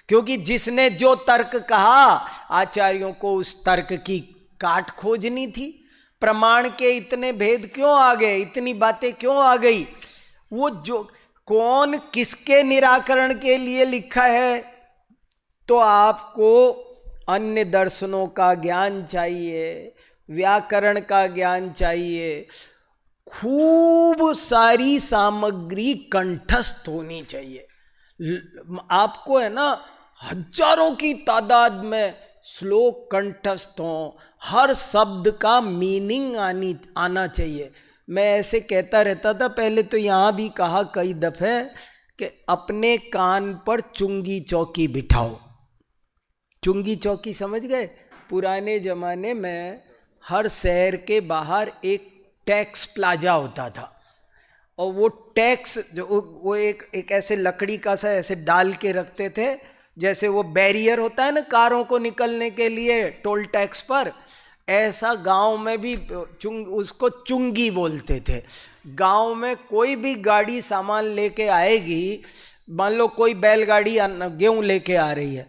क्योंकि जिसने जो तर्क कहा आचार्यों को उस तर्क की काट खोजनी थी। प्रमाण के इतने भेद क्यों आ गए, इतनी बातें क्यों आ गई? वो जो कौन किसके निराकरण के लिए लिखा है, तो आपको अन्य दर्शनों का ज्ञान चाहिए, व्याकरण का ज्ञान चाहिए, खूब सारी सामग्री कंठस्थ होनी चाहिए। आपको है ना हजारों की तादाद में श्लोक कंठस्थ हो, हर शब्द का मीनिंग आना चाहिए। मैं ऐसे कहता रहता था, पहले तो यहाँ भी कहा कई दफे कि अपने कान पर चुंगी चौकी बिठाओ। चुंगी चौकी समझ गए? पुराने जमाने में हर शहर के बाहर एक टैक्स प्लाजा होता था, और वो टैक्स जो वो एक ऐसे लकड़ी का सा ऐसे डाल के रखते थे, जैसे वो बैरियर होता है ना कारों को निकलने के लिए टोल टैक्स पर, ऐसा गांव में भी उसको चुंगी बोलते थे। गांव में कोई भी गाड़ी सामान लेके आएगी, मान लो कोई बैलगाड़ी गेहूं लेके आ रही है,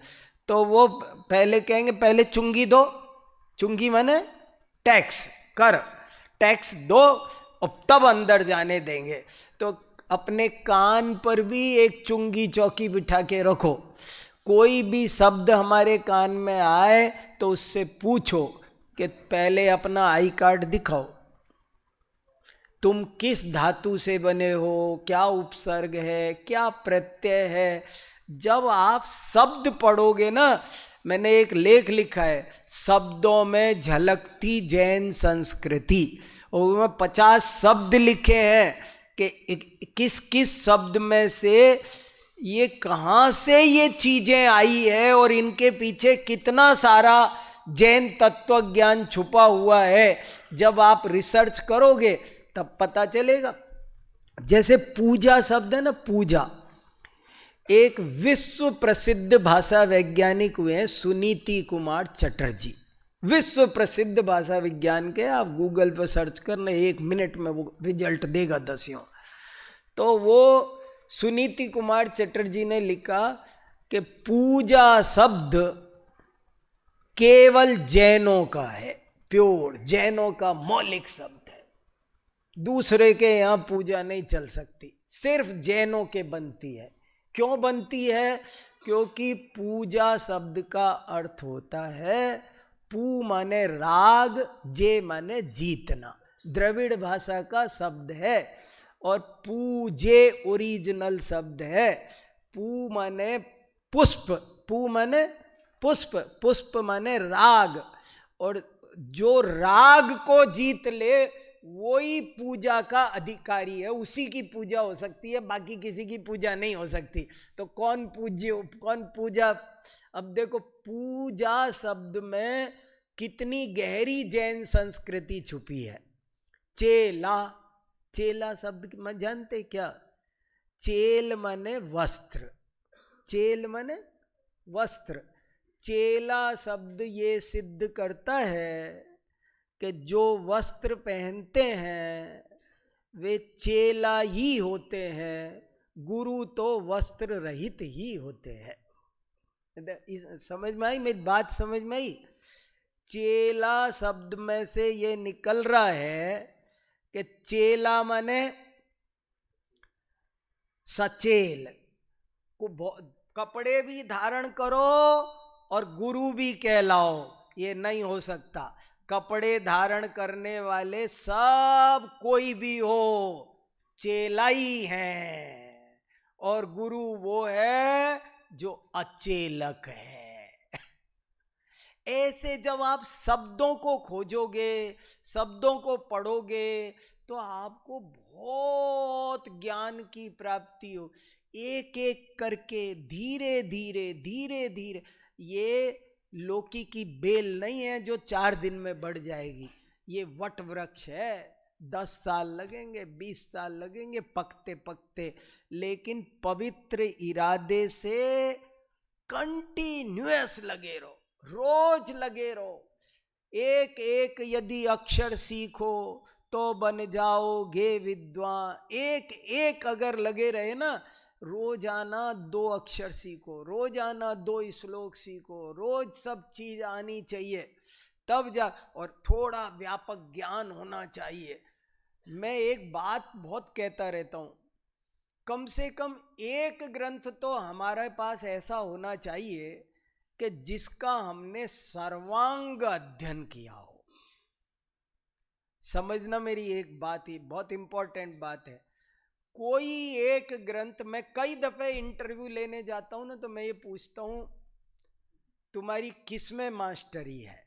तो वो पहले कहेंगे पहले चुंगी दो। चुंगी माने टैक्स, कर, टैक्स दो और तब अंदर जाने देंगे। तो अपने कान पर भी एक चुंगी चौकी बिठा के रखो। कोई भी शब्द हमारे कान में आए तो उससे पूछो कि पहले अपना आई कार्ड दिखाओ, तुम किस धातु से बने हो, क्या उपसर्ग है, क्या प्रत्यय है। जब आप शब्द पढ़ोगे ना, मैंने एक लेख लिखा है शब्दों में झलकती जैन संस्कृति, और उसमें 50 शब्द लिखे हैं कि किस किस शब्द में से ये कहाँ से ये चीजें आई है और इनके पीछे कितना सारा जैन तत्व ज्ञान छुपा हुआ है। जब आप रिसर्च करोगे तब पता चलेगा। जैसे पूजा शब्द है ना, पूजा, एक विश्व प्रसिद्ध भाषा वैज्ञानिक हुए हैं सुनीति कुमार चटर्जी, विश्व प्रसिद्ध भाषा विज्ञान के। आप गूगल पर सर्च करना, 1 मिनट में वो रिजल्ट देगा 10। तो वो सुनीति कुमार चटर्जी ने लिखा कि पूजा शब्द केवल जैनों का है, प्योर जैनों का मौलिक शब्द है, दूसरे के यहां पूजा नहीं चल सकती, सिर्फ जैनों के बनती है। क्यों बनती है? क्योंकि पूजा शब्द का अर्थ होता है पू माने राग, जे माने जीतना, द्रविड़ भाषा का शब्द है, और पूजे ओरिजिनल शब्द है। पू माने पुष्प, पू माने पुष्प, पुष्प माने राग, और जो राग को जीत ले वही पूजा का अधिकारी है, उसी की पूजा हो सकती है, बाकी किसी की पूजा नहीं हो सकती। तो कौन पूज्य, कौन पूजा? अब देखो पूजा शब्द में कितनी गहरी जैन संस्कृति छुपी है। चेला, चेला शब्द में जानते क्या? चेल माने वस्त्र, चेल माने वस्त्र। चेला शब्द ये सिद्ध करता है कि जो वस्त्र पहनते हैं वे चेला ही होते हैं, गुरु तो वस्त्र रहित ही होते हैं। समझ में आई मेरी बात? समझ में आई? चेला शब्द में से ये निकल रहा है कि चेला माने सचेल को, कपड़े भी धारण करो और गुरु भी कहलाओ, ये नहीं हो सकता। कपड़े धारण करने वाले सब कोई भी हो, चेला ही है, और गुरु वो है जो अचेलक है। ऐसे जब आप शब्दों को खोजोगे, शब्दों को पढ़ोगे, तो आपको बहुत ज्ञान की प्राप्ति हो। एक एक करके धीरे धीरे धीरे धीरे, ये लौकी की बेल नहीं है जो 4 दिन में बढ़ जाएगी, ये वट वृक्ष है, 10 साल लगेंगे, 20 साल लगेंगे पकते पकते, लेकिन पवित्र इरादे से कंटिन्यूअस लगे रहो, रोज लगे रहो। एक एक यदि अक्षर सीखो तो बन जाओगे विद्वान। एक एक अगर लगे रहे ना, रोजाना 2 अक्षर सीखो, रोजाना 2 श्लोक सीखो, रोज सब चीज आनी चाहिए, तब जा, और थोड़ा व्यापक ज्ञान होना चाहिए। मैं एक बात बहुत कहता रहता हूं, कम से कम एक ग्रंथ तो हमारे पास ऐसा होना चाहिए कि जिसका हमने सर्वांग अध्ययन किया हो। समझना मेरी एक बात, ही बहुत इंपॉर्टेंट बात है। कोई एक ग्रंथ, मैं कई दफे इंटरव्यू लेने जाता हूं ना, तो मैं ये पूछता हूं तुम्हारी किस में मास्टरी है,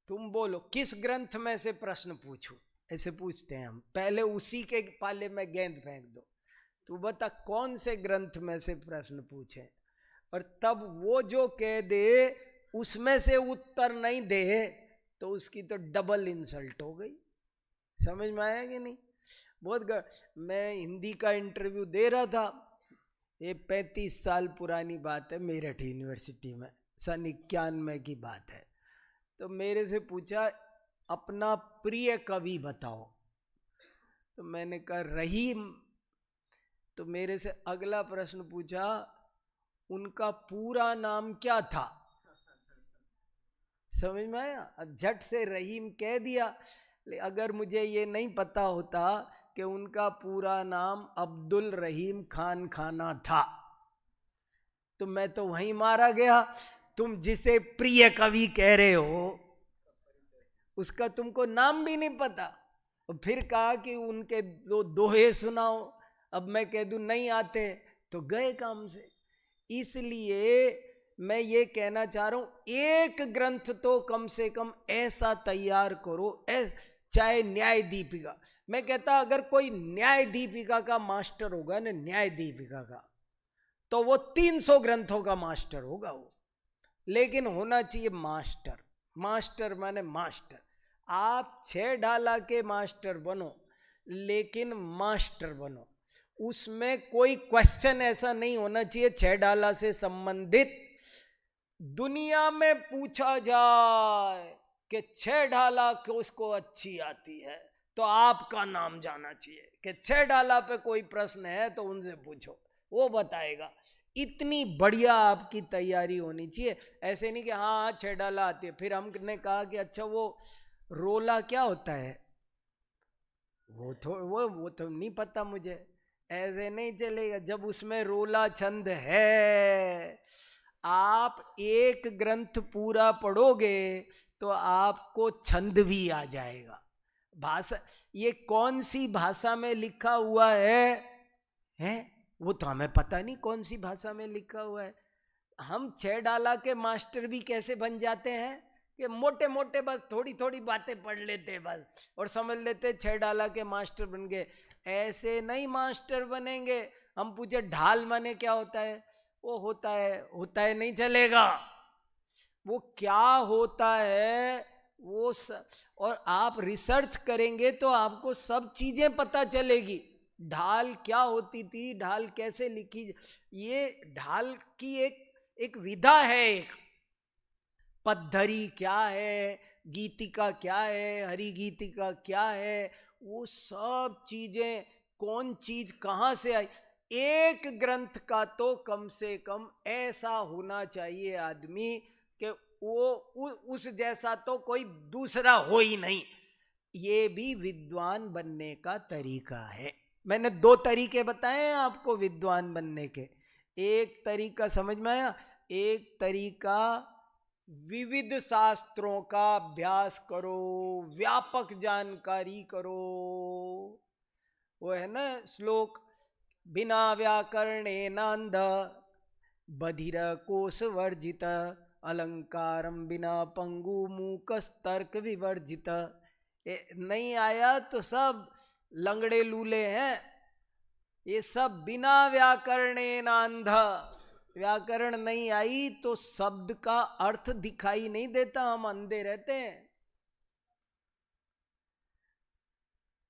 तुम बोलो किस ग्रंथ में से प्रश्न पूछूं, ऐसे पूछते हैं हम, पहले उसी के पाले में गेंद फेंक दो, तू बता कौन से ग्रंथ में से प्रश्न पूछे, और तब वो जो कह दे उसमें से उत्तर नहीं दे तो उसकी तो डबल इंसल्ट हो गई। समझ में आया कि नहीं? मैं हिंदी का इंटरव्यू दे रहा था, ये 35 साल पुरानी बात है, मेरठ यूनिवर्सिटी में, सन 91 की बात है। तो मेरे से पूछा अपना प्रिय कवि बताओ, तो मैंने कहा रहीम। तो मेरे से अगला प्रश्न पूछा उनका पूरा नाम क्या था। समझ में आया? झट से रहीम कह दिया, अगर मुझे ये नहीं पता होता कि उनका पूरा नाम अब्दुल रहीम खान खाना था तो मैं तो वहीं मारा गया। तुम जिसे प्रिय कवि कह रहे हो उसका तुमको नाम भी नहीं पता, और फिर कहा कि उनके दो दोहे सुनाओ। अब मैं कह दूं नहीं आते तो गए काम से। इसलिए मैं ये कहना चाह रहा हूं एक ग्रंथ तो कम से कम ऐसा तैयार करो, चाहे न्याय दीपिका। मैं कहता अगर कोई न्याय दीपिका का मास्टर होगा ना, न्याय दीपिका का, तो वो 300 ग्रंथों का मास्टर होगा वो। लेकिन होना चाहिए मास्टर, मास्टर माने मास्टर। आप 6 डाला के मास्टर बनो, लेकिन मास्टर बनो। उसमें कोई क्वेश्चन ऐसा नहीं होना चाहिए 6 डाला से संबंधित दुनिया में पूछा जाए कि 6 डाला को उसको अच्छी आती है तो आपका नाम जाना चाहिए कि 6 डाला पे कोई प्रश्न है तो उनसे पूछो, वो बताएगा। इतनी बढ़िया आपकी तैयारी होनी चाहिए। ऐसे नहीं कि हाँ 6 डाला आती है। फिर हमने कहा कि अच्छा वो रोला क्या होता है, वो तो नहीं पता मुझे। ऐसे नहीं चलेगा, जब उसमें रोला छंद है, आप एक ग्रंथ पूरा पढ़ोगे तो आपको छंद भी आ जाएगा। भाषा, ये कौन सी भाषा में लिखा हुआ है वो तो हमें पता नहीं कौन सी भाषा में लिखा हुआ है। हम 6 डाला के मास्टर भी कैसे बन जाते हैं कि मोटे मोटे बस थोड़ी थोड़ी बातें पढ़ लेते बस और समझ लेते 6 डाला के मास्टर बन गए। ऐसे नहीं मास्टर बनेंगे। हम पूछे ढाल माने क्या होता है, वो होता है नहीं चलेगा। वो क्या होता है और आप रिसर्च करेंगे तो आपको सब चीजें पता चलेगी। ढाल क्या होती थी, ढाल कैसे लिखी, ये ढाल की एक विधा है, एक पद्धरी क्या है, गीतिका क्या है, हरि गीतिका क्या है, वो सब चीजें कौन चीज कहाँ से आई। एक ग्रंथ का तो कम से कम ऐसा होना चाहिए आदमी कि वो उस जैसा तो कोई दूसरा हो ही नहीं। ये भी विद्वान बनने का तरीका है। मैंने 2 तरीके बताए हैं आपको विद्वान बनने के। एक तरीका समझ में आया, एक तरीका विविध शास्त्रों का अभ्यास करो, व्यापक जानकारी करो। वो है ना श्लोक, बिना व्याकरणेनांध बधिर कोश वर्जित, अलंकारम बिना पंगु मूकस्तर्क विवर्जित। नहीं आया तो सब लंगड़े लूले हैं। ये सब बिना व्याकरणेनांध, व्याकरण नहीं आई तो शब्द का अर्थ दिखाई नहीं देता, हम अंधे रहते हैं।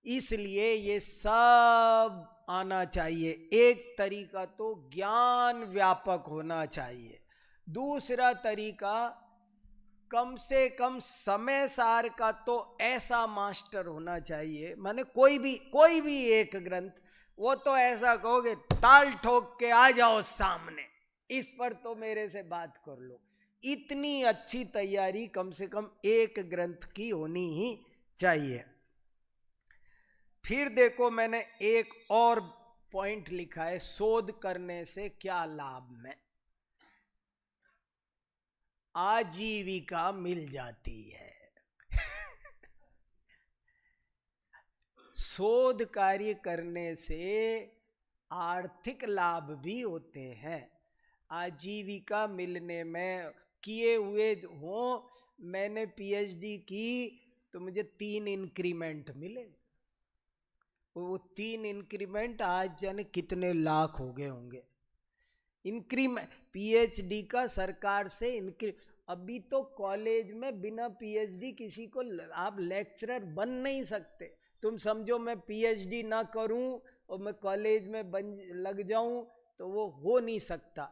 इसलिए ये सब आना चाहिए। एक तरीका तो ज्ञान व्यापक होना चाहिए, दूसरा तरीका कम से कम समय सार का तो ऐसा मास्टर होना चाहिए। माने कोई भी एक ग्रंथ, वो तो ऐसा कहोगे ताल ठोक के आ जाओ सामने, इस पर तो मेरे से बात कर लो। इतनी अच्छी तैयारी कम से कम एक ग्रंथ की होनी ही चाहिए। फिर देखो मैंने एक और पॉइंट लिखा है, शोध करने से क्या लाभ में आजीविका मिल जाती है। शोध कार्य करने से आर्थिक लाभ भी होते हैं। आजीविका मिलने में किए हुए हो, मैंने पीएचडी की तो मुझे 3 इंक्रीमेंट मिले। वो 3 इंक्रीमेंट आज जाने कितने लाख हो गए होंगे। इंक्रीमेंट पीएचडी का सरकार से अभी तो कॉलेज में बिना पीएचडी किसी को आप लेक्चरर बन नहीं सकते। तुम समझो मैं पीएचडी ना करूं और मैं कॉलेज में लग जाऊं तो वो हो नहीं सकता।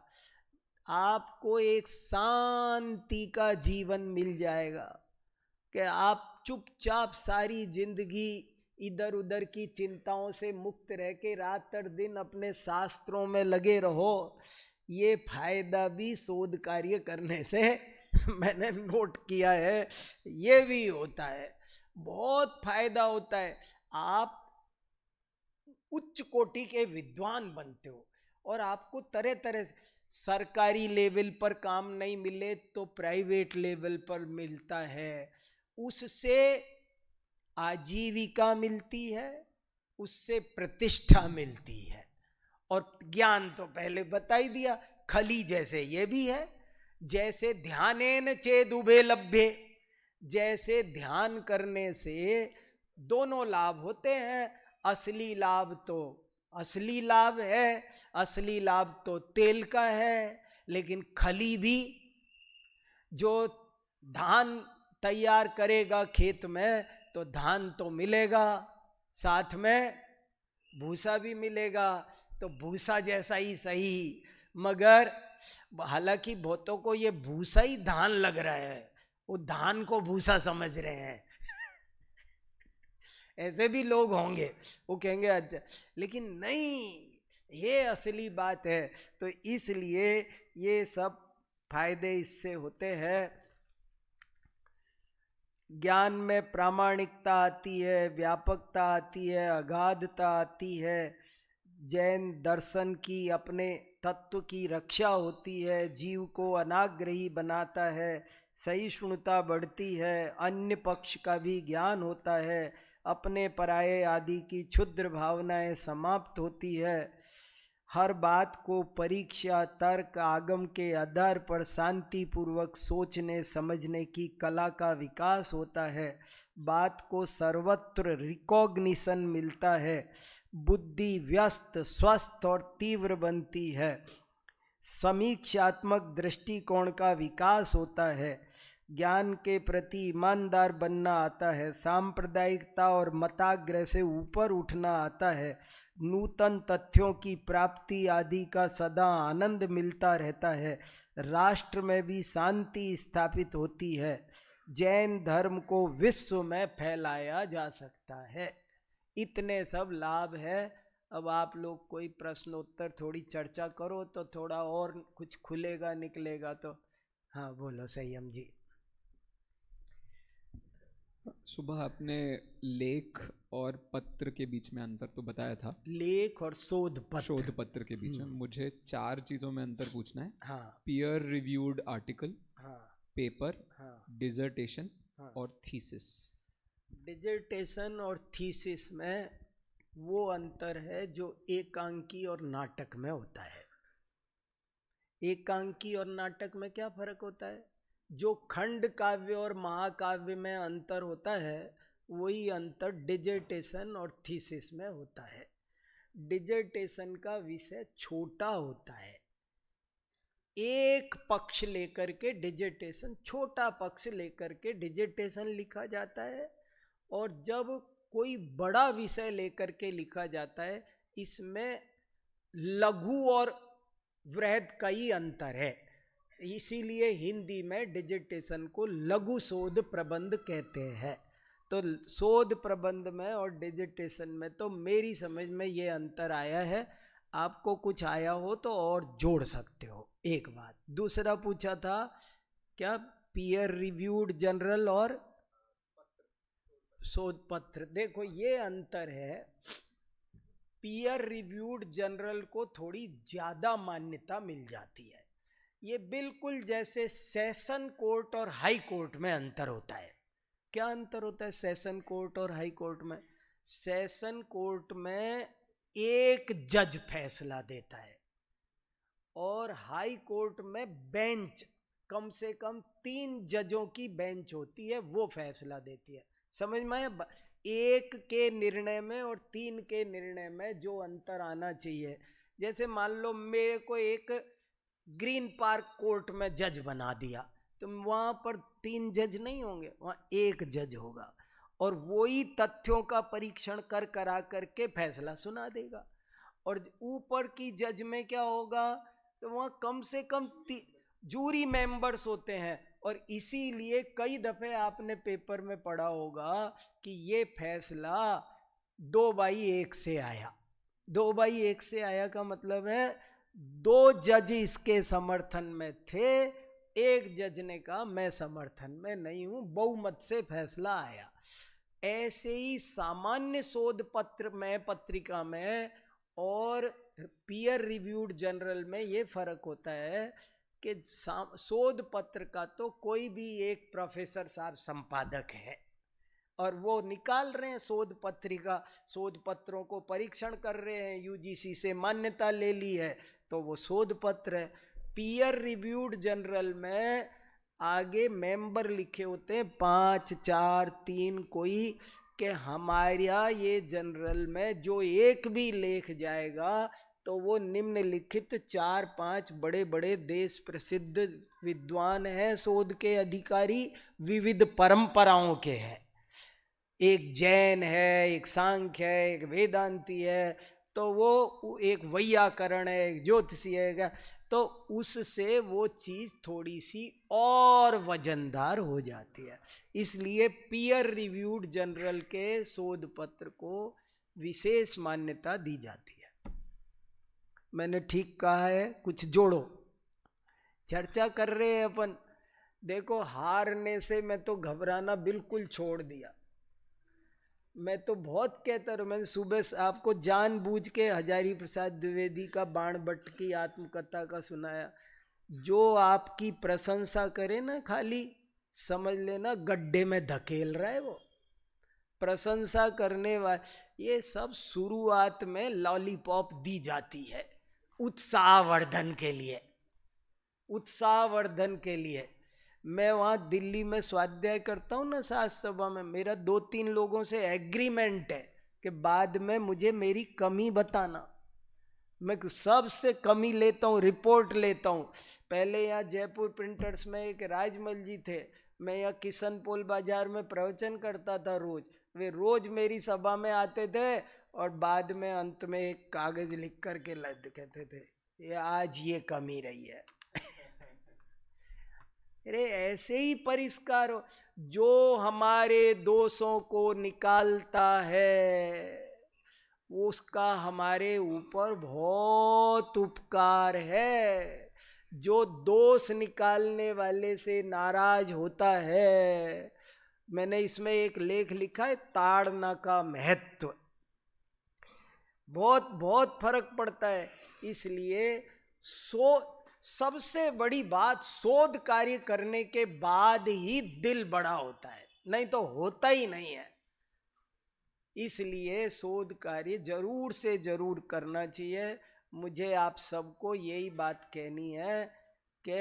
आपको एक शांति का जीवन मिल जाएगा कि आप चुपचाप सारी जिंदगी इधर उधर की चिंताओं से मुक्त रह के रात और दिन अपने शास्त्रों में लगे रहो। ये फायदा भी शोध कार्य करने से मैंने नोट किया है, ये भी होता है, बहुत फायदा होता है। आप उच्च कोटि के विद्वान बनते हो और आपको तरह तरह से सरकारी लेवल पर काम नहीं मिले तो प्राइवेट लेवल पर मिलता है, उससे आजीविका मिलती है, उससे प्रतिष्ठा मिलती है। और ज्ञान तो पहले बता ही दिया, खली जैसे ये भी है, जैसे ध्यानेन चेद उभे लभ्ये, जैसे ध्यान करने से दोनों लाभ होते हैं। असली लाभ तो असली लाभ है, असली लाभ तो तेल का है, लेकिन खली भी, जो धान तैयार करेगा खेत में तो धान तो मिलेगा, साथ में भूसा भी मिलेगा, तो भूसा जैसा ही सही। मगर हालांकि बहुतों को ये भूसा ही धान लग रहा है, वो धान को भूसा समझ रहे हैं। ऐसे भी लोग होंगे, वो कहेंगे अच्छा, लेकिन नहीं, ये असली बात है। तो इसलिए ये सब फायदे इससे होते हैं। ज्ञान में प्रामाणिकता आती है, व्यापकता आती है, अगाधता आती है, जैन दर्शन की अपने तत्व की रक्षा होती है, जीव को अनाग्रही बनाता है, सहिष्णुता बढ़ती है, अन्य पक्ष का भी ज्ञान होता है, अपने पराये आदि की क्षुद्र भावनाएं समाप्त होती है, हर बात को परीक्षा तर्क आगम के आधार पर शांतिपूर्वक सोचने समझने की कला का विकास होता है, बात को सर्वत्र रिकॉग्निशन मिलता है, बुद्धि व्यस्त स्वस्थ और तीव्र बनती है, समीक्षात्मक दृष्टिकोण का विकास होता है, ज्ञान के प्रति ईमानदार बनना आता है, सांप्रदायिकता और मताग्रह से ऊपर उठना आता है, नूतन तथ्यों की प्राप्ति आदि का सदा आनंद मिलता रहता है, राष्ट्र में भी शांति स्थापित होती है, जैन धर्म को विश्व में फैलाया जा सकता है। इतने सब लाभ है। अब आप लोग कोई प्रश्नोत्तर थोड़ी चर्चा करो तो थोड़ा और कुछ खुलेगा निकलेगा। तो हाँ बोलो संयम जी। सुबह आपने लेख और पत्र के बीच में अंतर तो बताया था, लेख और शोध पत्र के बीच में मुझे 4 चीजों में अंतर पूछना है। हाँ, पीयर रिव्यूड आर्टिकल, हाँ, पेपर, हाँ, डिसर्टेशन हाँ। और थीसिस। डिजर्टेशन और थीसिस में वो अंतर है जो एकांकी और नाटक में होता है। एकांकी और नाटक में क्या फर्क होता है? जो खंड काव्य और महाकाव्य में अंतर होता है वही अंतर डिजर्टेशन और थीसिस में होता है। डिजर्टेशन का विषय छोटा होता है, एक पक्ष लेकर के डिजर्टेशन, छोटा पक्ष लेकर के डिजर्टेशन लिखा जाता है, और जब कोई बड़ा विषय लेकर के लिखा जाता है इसमें लघु और वृहद का ही अंतर है। इसीलिए हिंदी में डिजर्टेशन को लघु शोध प्रबंध कहते हैं। तो शोध प्रबंध में और डिजर्टेशन में तो मेरी समझ में ये अंतर आया है। आपको कुछ आया हो तो और जोड़ सकते हो। एक बात। दूसरा पूछा था क्या, पीयर रिव्यूड जर्नल और शोध पत्र। देखो ये अंतर है, पीयर रिव्यूड जर्नल को थोड़ी ज्यादा मान्यता मिल जाती है। ये बिल्कुल जैसे सेशन कोर्ट और हाई कोर्ट में अंतर होता है। क्या अंतर होता है सेशन कोर्ट और हाई कोर्ट में? सेशन कोर्ट में एक जज फैसला देता है और हाई कोर्ट में बेंच, कम से कम 3 जजों की बेंच होती है, वो फैसला देती है। समझ में आया? एक के निर्णय में और तीन के निर्णय में जो अंतर आना चाहिए। जैसे मान लो मेरे को एक ग्रीन पार्क कोर्ट में जज बना दिया, तो वहां पर तीन जज नहीं होंगे, वहां एक जज होगा और वही तथ्यों का परीक्षण कर करा करके फैसला सुना देगा। और ऊपर की जज में क्या होगा, तो वहां कम से कम जूरी मेंबर्स होते हैं। और इसीलिए कई दफे आपने पेपर में पढ़ा होगा कि ये फैसला 2/1 से आया। 2/1 से आया का मतलब है 2 जज इसके समर्थन में थे, एक जज ने कहा मैं समर्थन में नहीं हूं, बहुमत से फैसला आया। ऐसे ही सामान्य शोध पत्र में, पत्रिका में और पीयर रिव्यूड जर्नल में ये फर्क होता है कि शोध पत्र का तो कोई भी एक प्रोफेसर साहब संपादक है और वो निकाल रहे हैं शोध पत्रिका, शोध पत्रों को परीक्षण कर रहे हैं, यूजीसी से मान्यता ले ली है तो वो शोध पत्र है। पीयर रिव्यूड जर्नल में आगे मेंबर लिखे होते हैं 5, 4, 3 कोई, कि हमारा ये जर्नल में जो एक भी लेख जाएगा तो वो निम्नलिखित 4-5 बड़े बड़े देश प्रसिद्ध विद्वान हैं, शोध के अधिकारी, विविध परंपराओं के हैं। एक जैन है, एक सांख्य है, एक वेदांती है, तो वो एक वैयाकरण है, एक ज्योतिषी है, तो उससे वो चीज थोड़ी सी और वजनदार हो जाती है। इसलिए पीयर रिव्यूड जर्नल के शोध पत्र को विशेष मान्यता दी जाती है। मैंने ठीक कहा है? कुछ जोड़ो, चर्चा कर रहे हैं अपन। देखो, हारने से मैं तो घबराना बिल्कुल छोड़ दिया। मैं तो बहुत कहता रहा, मैंने सुबह आपको जानबूझ के हजारी प्रसाद द्विवेदी का बाण भट्ट की आत्मकथा का सुनाया। जो आपकी प्रशंसा करे ना, खाली समझ लेना गड्ढे में धकेल रहा है वो। प्रशंसा करने वाले, ये सब शुरुआत में लॉलीपॉप दी जाती है उत्साहवर्धन के लिए, उत्साहवर्धन के लिए। मैं वहाँ दिल्ली में स्वाध्याय करता हूँ ना शास्त्र सभा में, मेरा 2-3 लोगों से एग्रीमेंट है कि बाद में मुझे मेरी कमी बताना। मैं सबसे कमी लेता हूँ, रिपोर्ट लेता हूँ। पहले यहाँ जयपुर प्रिंटर्स में एक राजमल जी थे, मैं यहाँ किशन पोल बाजार में प्रवचन करता था रोज, वे रोज मेरी सभा में आते थे और बाद में अंत में एक कागज लिख करके कहते थे ये आज ये कमी रही है। अरे ऐसे ही परिष्कार हो, जो हमारे दोषों को निकालता है उसका हमारे ऊपर बहुत उपकार है। जो दोष निकालने वाले से नाराज होता है, मैंने इसमें एक लेख लिखा है, ताड़ना का महत्व। बहुत बहुत फर्क पड़ता है। इसलिए सबसे बड़ी बात, शोध कार्य करने के बाद ही दिल बड़ा होता है, नहीं तो होता ही नहीं है। इसलिए शोध कार्य जरूर से जरूर करना चाहिए। मुझे आप सबको यही बात कहनी है कि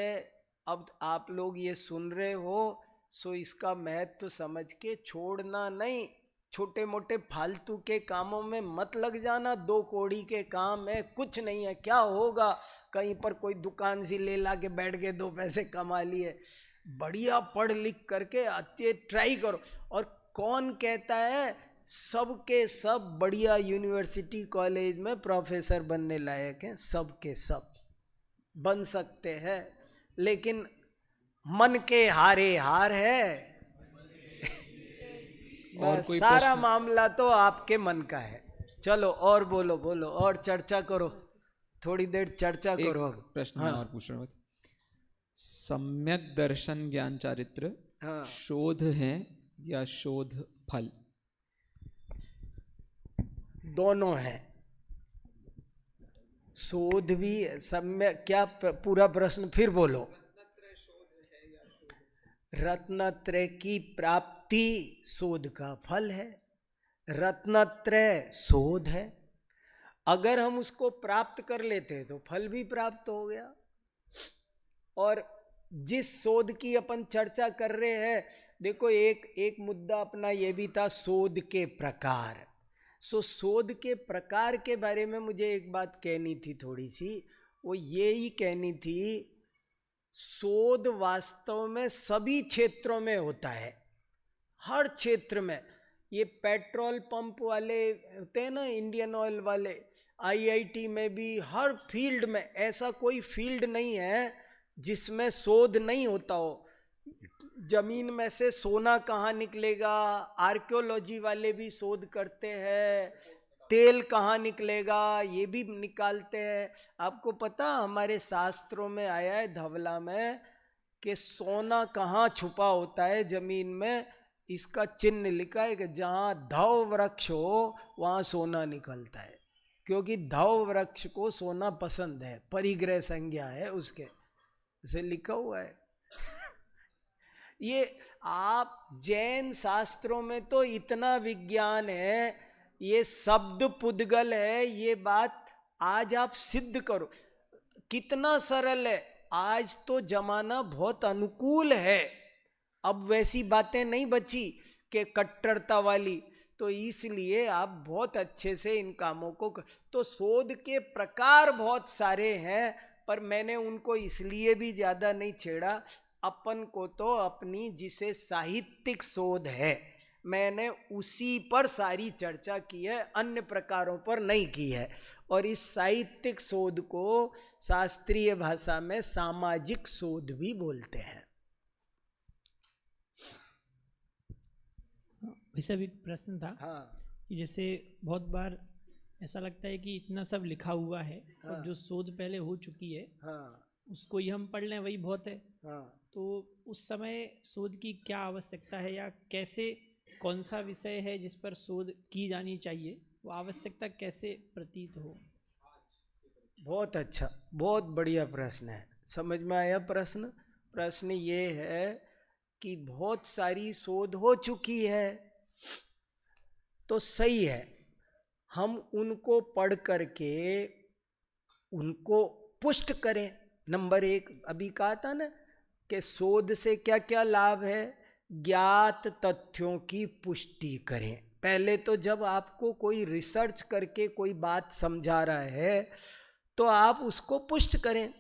अब आप लोग ये सुन रहे हो, सो इसका महत्व समझ के छोड़ना नहीं। छोटे मोटे फालतू के कामों में मत लग जाना, 2 कौड़ी के काम है, कुछ नहीं है, क्या होगा, कहीं पर कोई दुकान सी ले ला के बैठ गए, 2 पैसे कमा लिए। बढ़िया पढ़ लिख करके आते ट्राई करो। और कौन कहता है सबके सब बढ़िया यूनिवर्सिटी कॉलेज में प्रोफेसर बनने लायक हैं? सबके सब बन सकते हैं, लेकिन मन के हारे हार है। और कोई सारा प्रश्न? मामला तो आपके मन का है। चलो और बोलो बोलो और चर्चा करो, थोड़ी देर चर्चा एक करो। प्रश्न हाँ मैं और पूछ रहा हूँ। सम्यक दर्शन ज्ञान चारित्र हाँ, शोध है या शोध फल? दोनों है, शोध भी सम्यक। क्या पूरा प्रश्न फिर बोलो? रत्नत्रय की प्राप्ति शोध का फल है। रत्नत्रय शोध है, अगर हम उसको प्राप्त कर लेते तो फल भी प्राप्त हो गया। और जिस शोध की अपन चर्चा कर रहे हैं, देखो एक मुद्दा अपना ये भी था शोध के प्रकार। शोध के प्रकार के बारे में मुझे एक बात कहनी थी थोड़ी सी, वो ये ही कहनी थी, शोध वास्तव में सभी क्षेत्रों में होता है, हर क्षेत्र में। ये पेट्रोल पंप वाले होते हैं ना, इंडियन ऑयल वाले, आईआईटी में भी, हर फील्ड में, ऐसा कोई फील्ड नहीं है जिसमें शोध नहीं होता हो। जमीन में से सोना कहाँ निकलेगा, आर्कियोलॉजी वाले भी शोध करते हैं। तेल कहाँ निकलेगा, ये भी निकालते हैं। आपको पता, हमारे शास्त्रों में आया है धवला में कि सोना कहाँ छुपा होता है जमीन में, इसका चिन्ह लिखा है कि जहाँ धव वृक्ष हो वहाँ सोना निकलता है, क्योंकि धव वृक्ष को सोना पसंद है, परिग्रह संज्ञा है उसके, इसे लिखा हुआ है। ये आप जैन शास्त्रों में तो इतना विज्ञान है, ये शब्द पुद्गल है, ये बात आज आप सिद्ध करो, कितना सरल है। आज तो जमाना बहुत अनुकूल है, अब वैसी बातें नहीं बची कि कट्टरता वाली, तो इसलिए आप बहुत अच्छे से इन कामों को तो शोध के प्रकार बहुत सारे हैं, पर मैंने उनको इसलिए भी ज्यादा नहीं छेड़ा। अपन को तो अपनी जिसे साहित्यिक शोध है, मैंने उसी पर सारी चर्चा की है, अन्य प्रकारों पर नहीं की है। और इस साहित्यिक शोध को शास्त्रीय भाषा में सामाजिक शोध भी बोलते हैं। वैसे भी एक प्रश्न था। हाँ कि जैसे बहुत बार ऐसा लगता है कि इतना सब लिखा हुआ है, हाँ, और जो शोध पहले हो चुकी है हाँ उसको ही हम पढ़ लें वही बहुत है। हाँ। तो उस समय शोध की क्या आवश्यकता है, या कैसे, कौन सा विषय है जिस पर शोध की जानी चाहिए, वो आवश्यकता कैसे प्रतीत हो? बहुत अच्छा, बहुत बढ़िया प्रश्न है, समझ में आया प्रश्न। प्रश्न ये है कि बहुत सारी शोध हो चुकी है, तो सही है, हम उनको पढ़ करके उनको पुष्ट करें। नंबर एक, अभी कहा था ना कि शोध से क्या क्या लाभ है, ज्ञात तथ्यों की पुष्टि करें। पहले तो जब आपको कोई रिसर्च करके कोई बात समझा रहा है तो आप उसको पुष्ट करें,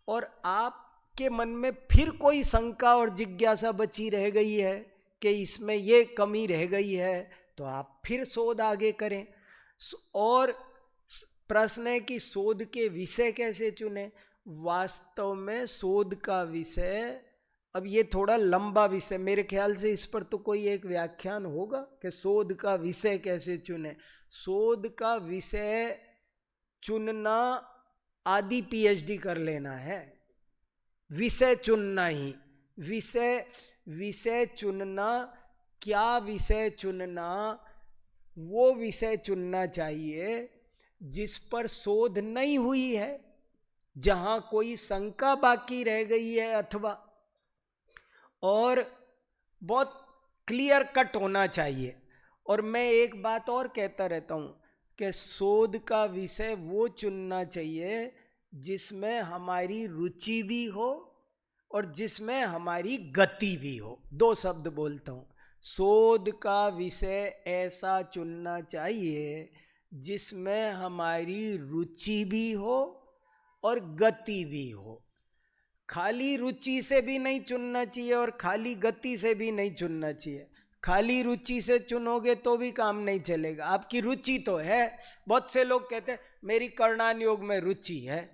और आपके मन में फिर कोई शंका और जिज्ञासा बची रह गई है कि इसमें ये कमी रह गई है, तो आप फिर शोध आगे करें। और प्रश्न है कि शोध के विषय कैसे चुने। वास्तव में शोध का विषय, अब ये थोड़ा लंबा विषय, मेरे ख्याल से इस पर तो कोई एक व्याख्यान होगा कि शोध का विषय कैसे चुने। शोध का विषय चुनना आदि पीएचडी कर लेना है, विषय चुनना ही, विषय चुनना, क्या विषय चुनना, वो विषय चुनना चाहिए जिस पर शोध नहीं हुई है, जहां कोई शंका बाकी रह गई है, अथवा और बहुत क्लियर कट होना चाहिए। और मैं एक बात और कहता रहता हूं कि शोध का विषय वो चुनना चाहिए जिसमें हमारी रुचि भी हो और जिसमें हमारी गति भी हो। दो शब्द बोलता हूं, शोध का विषय ऐसा चुनना चाहिए जिसमें हमारी रुचि भी हो और गति भी हो। खाली रुचि से भी नहीं चुनना चाहिए और खाली गति से भी नहीं चुनना चाहिए। खाली रुचि से चुनोगे तो भी काम नहीं चलेगा, आपकी रुचि तो है। बहुत से लोग कहते हैं मेरी करणान योग में रुचि है,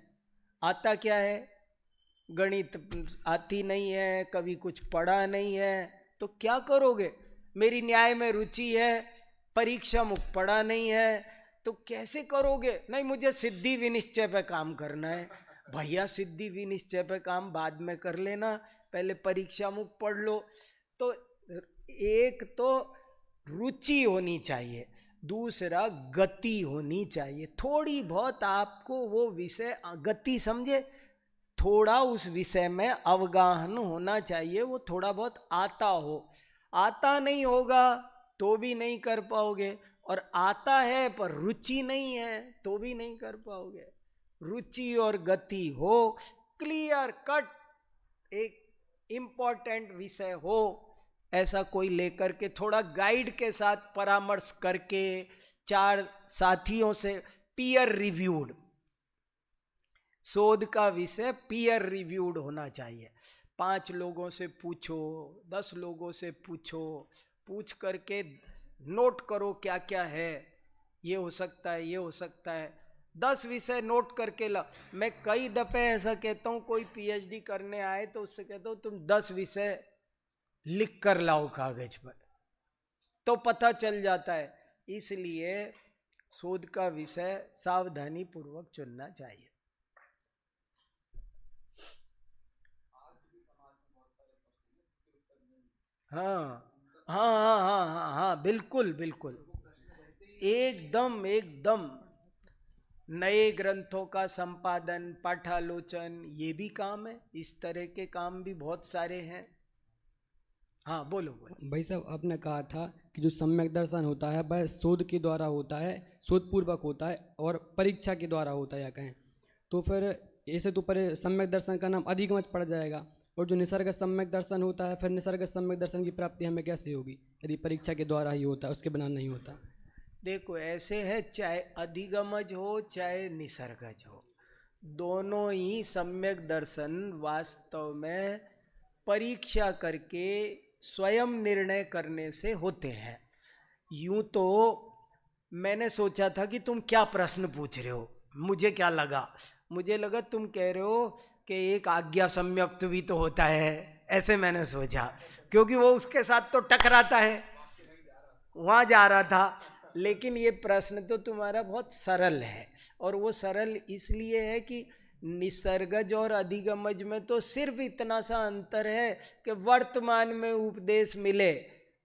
आता क्या है, गणित आती नहीं है, कभी कुछ पढ़ा नहीं है, तो क्या करोगे। मेरी न्याय में रुचि है, परीक्षा मुख पढ़ा नहीं है, तो कैसे करोगे। नहीं, मुझे सिद्धि विनिश्चय पे काम करना है। भैया सिद्धि विनिश्चय पे काम बाद में कर लेना, पहले परीक्षा मुख पढ़ लो। तो एक तो रुचि होनी चाहिए, दूसरा गति होनी चाहिए। थोड़ी बहुत आपको वो विषय, गति समझे, थोड़ा उस विषय में अवगाहन होना चाहिए, वो थोड़ा बहुत आता हो। आता नहीं होगा तो भी नहीं कर पाओगे, और आता है पर रुचि नहीं है तो भी नहीं कर पाओगे। रुचि और गति हो, क्लियर कट, एक इम्पोर्टेंट विषय हो ऐसा कोई लेकर के थोड़ा गाइड के साथ परामर्श करके 4 साथियों से पीयर रिव्यूड, शोध का विषय पीयर रिव्यूड होना चाहिए। 5 लोगों से पूछो, 10 लोगों से पूछो, पूछ करके नोट करो क्या क्या है, ये हो सकता है, ये हो सकता है। 10 विषय नोट करके ला। मैं कई दफे ऐसा कहता हूँ, कोई पीएचडी करने आए तो उससे कहता हूँ तुम 10 विषय लिख कर लाओ कागज पर, तो पता चल जाता है। इसलिए शोध का विषय सावधानी पूर्वक चुनना चाहिए। हाँ हाँ हाँ हाँ हाँ हाँ, बिल्कुल बिल्कुल, एकदम एकदम। नए ग्रंथों का संपादन, पाठालोचन, ये भी काम है। इस तरह के काम भी बहुत सारे हैं। हाँ बोलो बोलो। भाई साहब, आपने कहा था कि जो सम्यक दर्शन होता है वह शोध के द्वारा होता है, शोध पूर्वक होता है और परीक्षा के द्वारा होता है या कहें तो फिर ऐसे तो पर सम्यक दर्शन का नाम अधिगमच पड़ जाएगा। और जो निसर्ग सम्यक दर्शन होता है, फिर निसर्ग सम्यक दर्शन की प्राप्ति हमें कैसे होगी यदि परीक्षा के द्वारा ही होता है, उसके बिना नहीं होता। देखो ऐसे है, चाहे अधिगमज हो चाहे निसर्गज हो, दोनों ही सम्यक दर्शन वास्तव में परीक्षा करके स्वयं निर्णय करने से होते हैं। यूं तो मैंने सोचा था कि तुम क्या प्रश्न पूछ रहे हो, मुझे क्या लगा, मुझे लगा तुम कह रहे हो कि एक आज्ञा सम्यक्त भी तो होता है, ऐसे मैंने सोचा, क्योंकि वो उसके साथ तो टकराता है, वहां जा रहा था। लेकिन ये प्रश्न तो तुम्हारा बहुत सरल है, और वो सरल इसलिए है कि निसर्गज और अधिगमज में तो सिर्फ इतना सा अंतर है कि वर्तमान में उपदेश मिले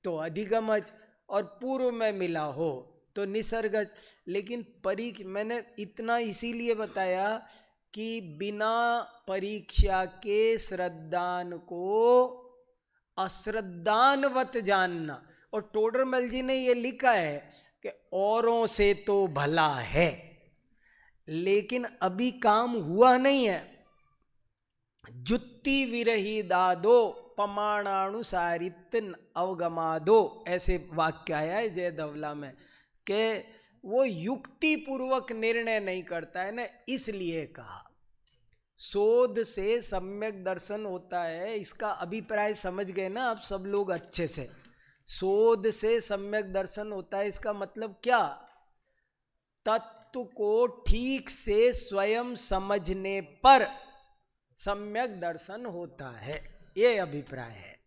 तो अधिगमज, और पूर्व में मिला हो तो निसर्गज। लेकिन मैंने इतना इसीलिए बताया कि बिना परीक्षा के श्रद्धान को अश्रद्धानवत जानना। और टोडरमल जी ने ये लिखा है कि औरों से तो भला है, लेकिन अभी काम हुआ नहीं है। जुत्ती विरही दादो प्रमाणानुसारित अवगमादो, ऐसे वाक्य आया है जय धवला में, कि वो युक्ति पूर्वक निर्णय नहीं करता है ना, इसलिए कहा शोध से सम्यक दर्शन होता है। इसका अभिप्राय समझ गए ना आप सब लोग अच्छे से। शोध से सम्यक दर्शन होता है, इसका मतलब क्या, तत्व को ठीक से स्वयं समझने पर सम्यक दर्शन होता है, ये अभिप्राय है।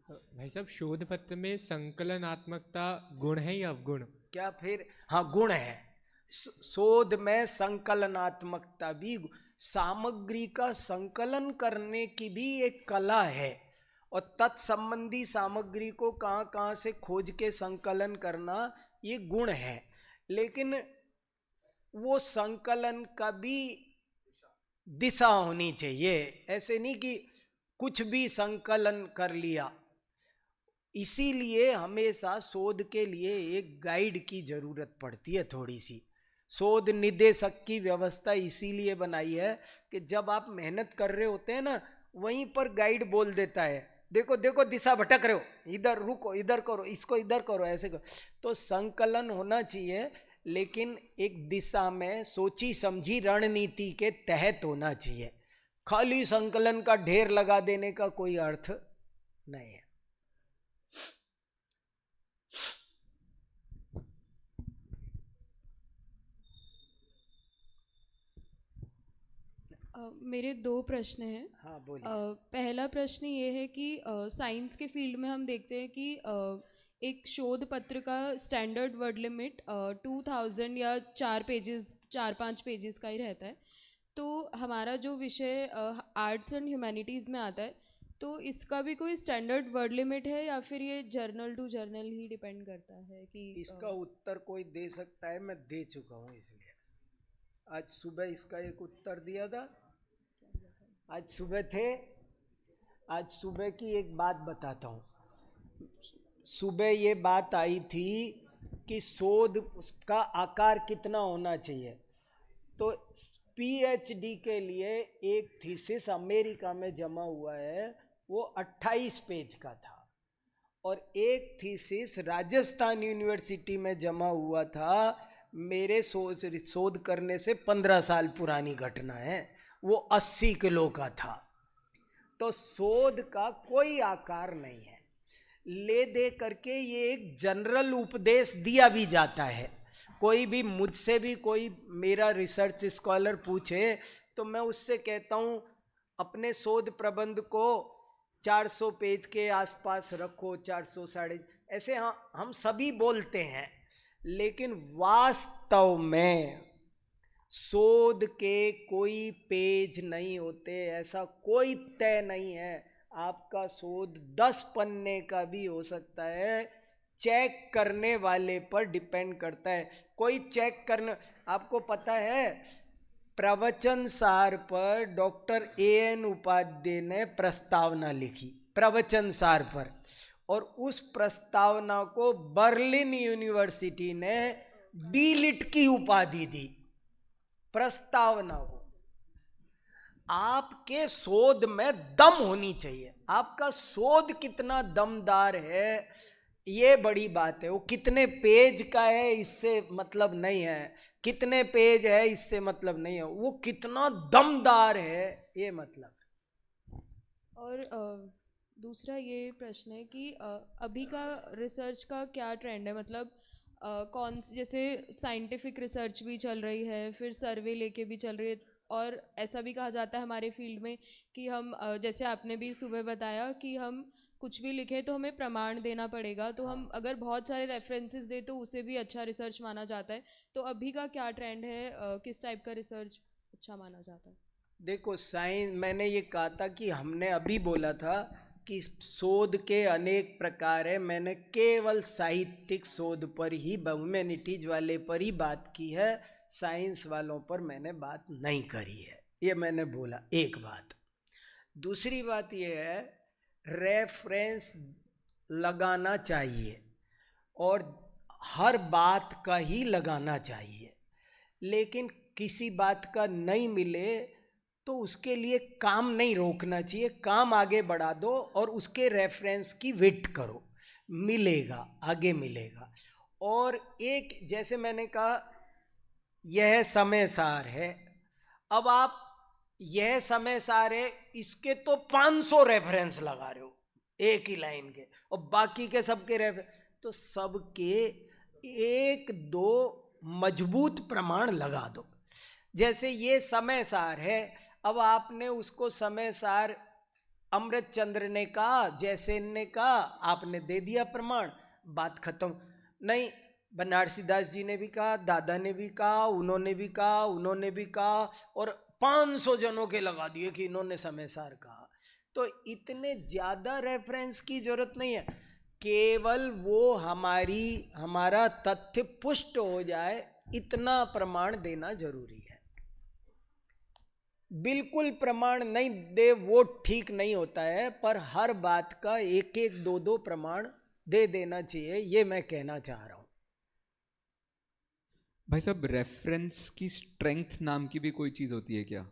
भाई साहब, शोध पत्र में संकलनात्मकता गुण है या अवगुण? क्या फिर? हाँ गुण है। शोध में संकलनात्मकता भी, सामग्री का संकलन करने की भी एक कला है, और तत्संबंधी सामग्री को कहाँ कहाँ से खोज के संकलन करना, ये गुण है। लेकिन वो संकलन का भी दिशा होनी चाहिए, ऐसे नहीं कि कुछ भी संकलन कर लिया। इसीलिए हमेशा शोध के लिए एक गाइड की जरूरत पड़ती है थोड़ी सी। शोध निदेशक की व्यवस्था इसीलिए बनाई है कि जब आप मेहनत कर रहे होते हैं ना, वहीं पर गाइड बोल देता है, देखो देखो दिशा भटक रहे हो, इधर रुको, इधर करो, इसको इधर करो, ऐसे करो। तो संकलन होना चाहिए, लेकिन एक दिशा में सोची समझी रणनीति के तहत होना चाहिए। खाली संकलन का ढेर लगा देने का कोई अर्थ नहीं है। मेरे 2 प्रश्न हैं। हाँ बोलिए। पहला प्रश्न ये है कि साइंस के फील्ड में हम देखते हैं कि एक शोध पत्र का स्टैंडर्ड वर्ड लिमिट 2000 या 4-5 पेजेस का ही रहता है। तो हमारा जो विषय आर्ट्स एंड ह्यूमैनिटीज़ में आता है, तो इसका भी कोई स्टैंडर्ड वर्ड लिमिट है या फिर ये जर्नल टू जर्नल ही डिपेंड करता है कि इसका उत्तर कोई दे सकता है, मैं दे चुका हूँ। इसलिए आज सुबह इसका एक उत्तर दिया था। आज सुबह थे, आज सुबह की एक बात बताता हूँ। सुबह ये बात आई थी कि शोध का आकार कितना होना चाहिए। तो पीएचडी के लिए एक थीसिस अमेरिका में जमा हुआ है, वो 28 पेज का था, और एक थीसिस राजस्थान यूनिवर्सिटी में जमा हुआ था, मेरे शोध करने से 15 साल पुरानी घटना है, वो 80 किलो का था। तो शोध का कोई आकार नहीं है, ले दे करके ये एक जनरल उपदेश दिया भी जाता है। कोई भी मुझसे भी कोई मेरा रिसर्च स्कॉलर पूछे तो मैं उससे कहता हूँ अपने शोध प्रबंध को 400 पेज के आसपास रखो, 400 साढ़े ऐसे हम सभी बोलते हैं, लेकिन वास्तव में शोध के कोई पेज नहीं होते, ऐसा कोई तय नहीं है। आपका शोध 10 पन्ने का भी हो सकता है, चेक करने वाले पर डिपेंड करता है। कोई चेक करने, आपको पता है प्रवचन सार पर डॉक्टर AN उपाध्याय ने प्रस्तावना लिखी, प्रवचन सार पर, और उस प्रस्तावना को बर्लिन यूनिवर्सिटी ने डीलिट की उपाधि दी प्रस्तावना को। आपके शोध में दम होनी चाहिए, आपका शोध कितना दमदार है ये बड़ी बात है। वो कितने पेज का है इससे मतलब नहीं है, कितने पेज है इससे मतलब नहीं है, वो कितना दमदार है ये मतलब। और दूसरा ये प्रश्न है कि अभी का रिसर्च का क्या ट्रेंड है, मतलब कौन जैसे साइंटिफिक रिसर्च भी चल रही है, फिर सर्वे लेके भी चल रही है, और ऐसा भी कहा जाता है हमारे फील्ड में कि हम जैसे आपने भी सुबह बताया कि हम कुछ भी लिखें तो हमें प्रमाण देना पड़ेगा, तो हम अगर बहुत सारे रेफरेंसेस दें तो उसे भी अच्छा रिसर्च माना जाता है। तो अभी का क्या ट्रेंड है, किस टाइप का रिसर्च अच्छा माना जाता है? देखो साइंस, मैंने ये कहा था कि हमने अभी बोला था कि शोध के अनेक प्रकार है, मैंने केवल साहित्यिक शोध पर ही, ह्यूमैनिटीज वाले पर ही बात की है, साइंस वालों पर मैंने बात नहीं करी है, ये मैंने बोला एक बात। दूसरी बात ये है रेफरेंस लगाना चाहिए और हर बात का ही लगाना चाहिए, लेकिन किसी बात का नहीं मिले तो उसके लिए काम नहीं रोकना चाहिए, काम आगे बढ़ा दो और उसके रेफरेंस की वेट करो, मिलेगा, आगे मिलेगा। और एक जैसे मैंने कहा यह समय सार है, अब आप यह समय सार है, इसके तो 500 रेफरेंस लगा रहे हो एक ही लाइन के, और बाकी के सबके रेफरेंस, तो सबके एक दो मजबूत प्रमाण लगा दो। जैसे ये समय सार है, अब आपने उसको समय सार अमृत चंद्र ने कहा, जयसेन ने कहा, आपने दे दिया प्रमाण, बात खत्म। नहीं, बनारसी दास जी ने भी कहा, दादा ने भी कहा, उन्होंने भी कहा, उन्होंने भी कहा, और 500 जनों के लगा दिए कि इन्होंने समय सार कहा। तो इतने ज्यादा रेफरेंस की जरूरत नहीं है, केवल वो हमारा तथ्य पुष्ट हो जाए इतना प्रमाण देना जरूरी है। बिल्कुल प्रमाण नहीं दे वो ठीक नहीं होता है, पर हर बात का एक एक दो दो प्रमाण दे देना चाहिए, ये मैं कहना चाह रहा हूं। भाई साहब, रेफरेंस की स्ट्रेंथ नाम की भी कोई चीज़ होती है क्या?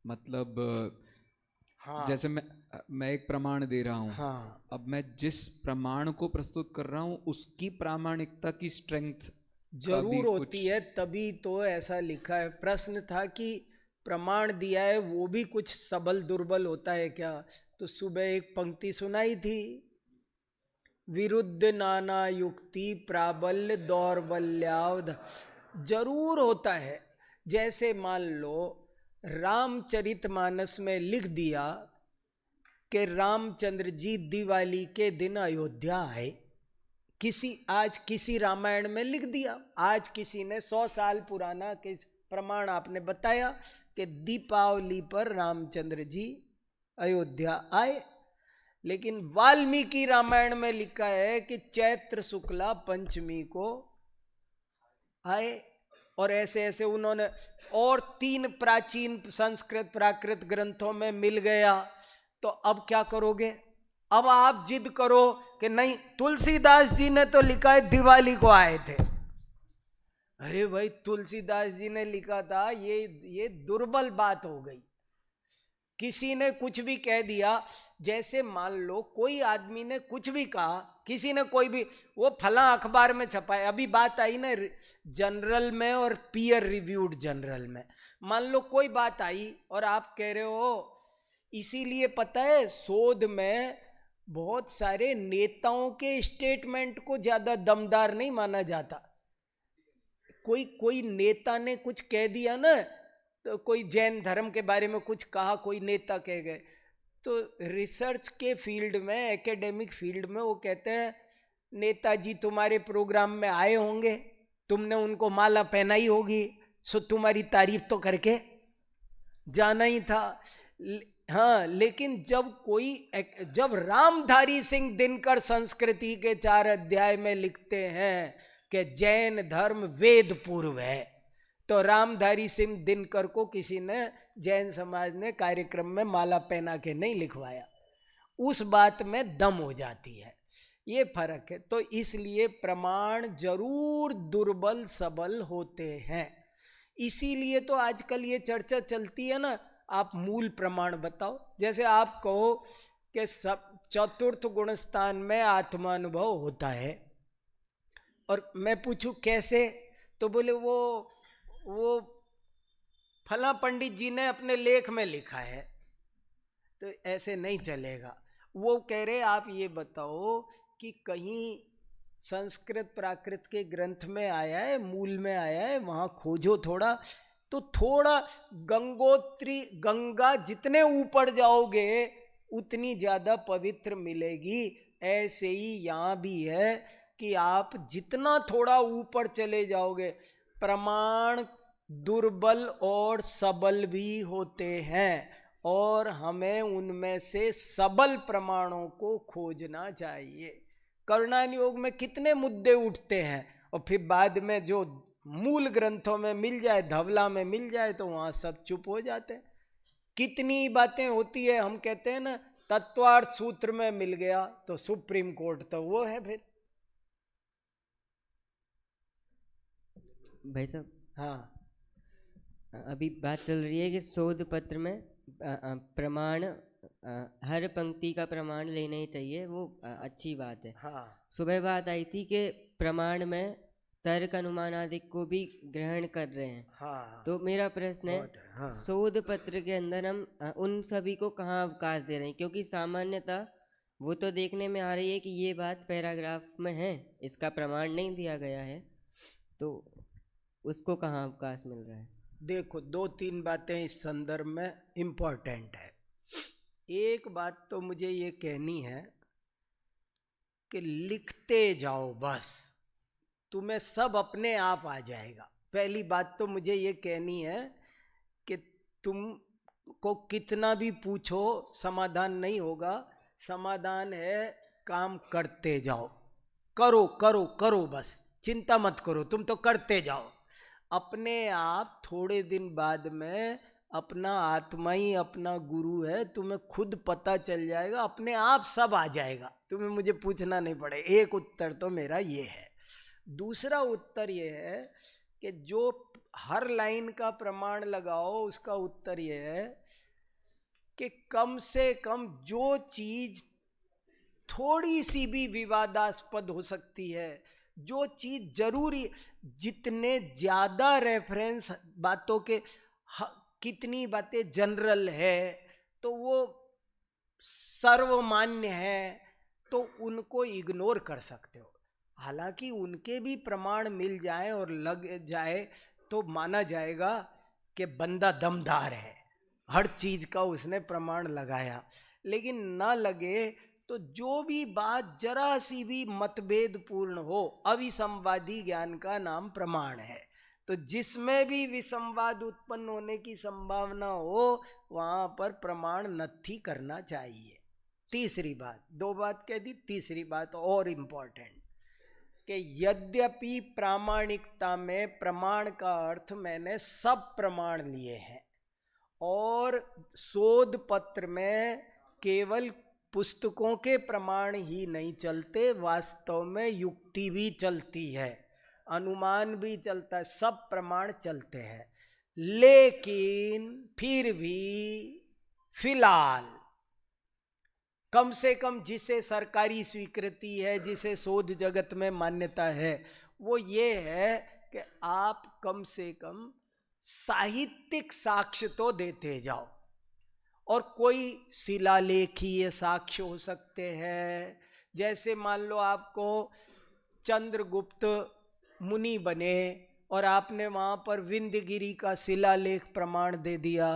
मतलब हाँ, जैसे मैं एक प्रमाण दे रहा हूँ, हाँ, अब मैं जिस प्रमाण को प्रस्तुत कर रहा हूँ उसकी प्रामाणिकता की स्ट्रेंथ जरूर होती है, तभी तो ऐसा लिखा है। प्रश्न था कि प्रमाण दिया है वो भी कुछ सबल दुर्बल होता है क्या? तो सुबह एक पंक्ति सुनाई थी, विरुद्ध नाना युक्ति प्राबल्य दौर्बल्यावध। जरूर होता है। जैसे मान लो रामचरितमानस में लिख दिया कि रामचंद्र जी दिवाली के दिन अयोध्या आए, आज किसी रामायण में लिख दिया, आज किसी ने 100 साल पुराना किस प्रमाण आपने बताया कि दीपावली पर रामचंद्र जी अयोध्या आए, लेकिन वाल्मीकि रामायण में लिखा है कि चैत्र शुक्ला पंचमी को आए, और ऐसे ऐसे उन्होंने, और 3 प्राचीन संस्कृत प्राकृत ग्रंथों में मिल गया। तो अब क्या करोगे? अब आप जिद करो कि नहीं, तुलसीदास जी ने तो लिखा है दिवाली को आए थे, अरे भाई तुलसीदास जी ने लिखा था, ये दुर्बल बात हो गई। किसी ने कुछ भी कह दिया, जैसे मान लो कोई आदमी ने कुछ भी कहा, किसी ने कोई भी, वो फला अखबार में छपा है, अभी बात आई ना जनरल में और पीयर रिव्यूड जनरल में, मान लो कोई बात आई और आप कह रहे हो, इसीलिए पता है शोध में बहुत सारे नेताओं के स्टेटमेंट को ज्यादा दमदार नहीं माना जाता। कोई नेता ने कुछ कह दिया ना, तो कोई जैन धर्म के बारे में कुछ कहा, कोई नेता कह गए, तो रिसर्च के फील्ड में, एकेडमिक फील्ड में वो कहते हैं नेताजी तुम्हारे प्रोग्राम में आए होंगे, तुमने उनको माला पहनाई होगी, सो तुम्हारी तारीफ तो करके जाना ही था। हाँ, लेकिन जब रामधारी सिंह दिनकर संस्कृति के 4 अध्याय में लिखते हैं कि जैन धर्म वेद पूर्व है, तो रामधारी सिंह दिनकर को किसी ने, जैन समाज ने कार्यक्रम में माला पहना के नहीं लिखवाया। उस बात में दम हो जाती है, ये फर्क है। तो इसलिए प्रमाण जरूर दुर्बल सबल होते हैं। इसीलिए तो आजकल ये चर्चा चलती है ना, आप मूल प्रमाण बताओ। जैसे आप कहो कि सब चतुर्थ गुण स्थान में आत्मानुभव होता है, और मैं पूछूं कैसे, तो बोले वो फला पंडित जी ने अपने लेख में लिखा है, तो ऐसे नहीं चलेगा। वो कह रहे आप ये बताओ कि कहीं संस्कृत प्राकृत के ग्रंथ में आया है, मूल में आया है, वहां खोजो थोड़ा, तो थोड़ा गंगा जितने ऊपर जाओगे उतनी ज्यादा पवित्र मिलेगी। ऐसे ही यहाँ भी है कि आप जितना थोड़ा ऊपर चले जाओगे, प्रमाण दुर्बल और सबल भी होते हैं, और हमें उनमें से सबल प्रमाणों को खोजना चाहिए। करुणान योग में कितने मुद्दे उठते हैं, और फिर बाद में जो मूल ग्रंथों में मिल जाए, धवला में मिल जाए, तो वहां सब चुप हो जाते हैं। कितनी बातें होती है, हम कहते हैं ना तत्वार्थ सूत्र में मिल गया तो सुप्रीम कोर्ट तो वो है फिर। भाई साहब, हाँ, अभी बात चल रही है कि शोध पत्र में प्रमाण, हर पंक्ति का प्रमाण लेना ही चाहिए, वो अच्छी बात है। हाँ, सुबह बात आई थी कि प्रमाण में तर्क अनुमान आदि को भी ग्रहण कर रहे हैं। हाँ, तो मेरा प्रश्न है, हाँ। शोध पत्र के अंदर हम उन सभी को कहाँ अवकाश दे रहे हैं? क्योंकि सामान्यतः वो तो देखने में आ रही है कि ये बात पैराग्राफ में है, इसका प्रमाण नहीं दिया गया है, तो उसको कहाँ अवकाश मिल रहा है? देखो, 2-3 बातें इस संदर्भ में इम्पोर्टेंट है। एक बात तो मुझे ये कहनी है कि लिखते जाओ, बस तुम्हें सब अपने आप आ जाएगा। पहली बात तो मुझे ये कहनी है कि तुम को कितना भी पूछो समाधान नहीं होगा। समाधान है काम करते जाओ, करो करो करो, बस चिंता मत करो, तुम तो करते जाओ। अपने आप थोड़े दिन बाद में अपना आत्मा ही अपना गुरु है, तुम्हें खुद पता चल जाएगा, अपने आप सब आ जाएगा, तुम्हें मुझे पूछना नहीं पड़े। एक उत्तर तो मेरा ये है। दूसरा उत्तर ये है कि जो हर लाइन का प्रमाण लगाओ, उसका उत्तर ये है कि कम से कम जो चीज थोड़ी सी भी विवादास्पद हो सकती है, जो चीज जरूरी, जितने ज्यादा रेफरेंस बातों के, कितनी बातें जनरल है तो वो सर्वमान्य है, तो उनको इग्नोर कर सकते हो। हालांकि उनके भी प्रमाण मिल जाए और लग जाए तो माना जाएगा कि बंदा दमदार है, हर चीज का उसने प्रमाण लगाया। लेकिन ना लगे तो जो भी बात जरा सी भी मतभेद पूर्ण हो, अविसंवादी ज्ञान का नाम प्रमाण है। तो जिसमें भी विसंवाद उत्पन्न होने की संभावना हो, वहां पर प्रमाण नथी करना चाहिए। तीसरी बात, 2 बात कह दी, तीसरी बात और इम्पोर्टेंट कि यद्यपि प्रामाणिकता में प्रमाण का अर्थ मैंने सब प्रमाण लिए हैं, और शोध पत्र में केवल पुस्तकों के प्रमाण ही नहीं चलते, वास्तव में युक्ति भी चलती है। अनुमान भी चलता है, सब प्रमाण चलते हैं। लेकिन फिर भी फिलहाल कम से कम जिसे सरकारी स्वीकृति है, जिसे शोध जगत में मान्यता है, वो ये है कि आप कम से कम साहित्यिक साक्ष्य तो देते जाओ। और कोई शिलालेखीय साक्ष्य हो सकते हैं, जैसे मान लो आपको चंद्रगुप्त मुनि बने और आपने वहां पर विंध्यगिरि का शिलालेख प्रमाण दे दिया,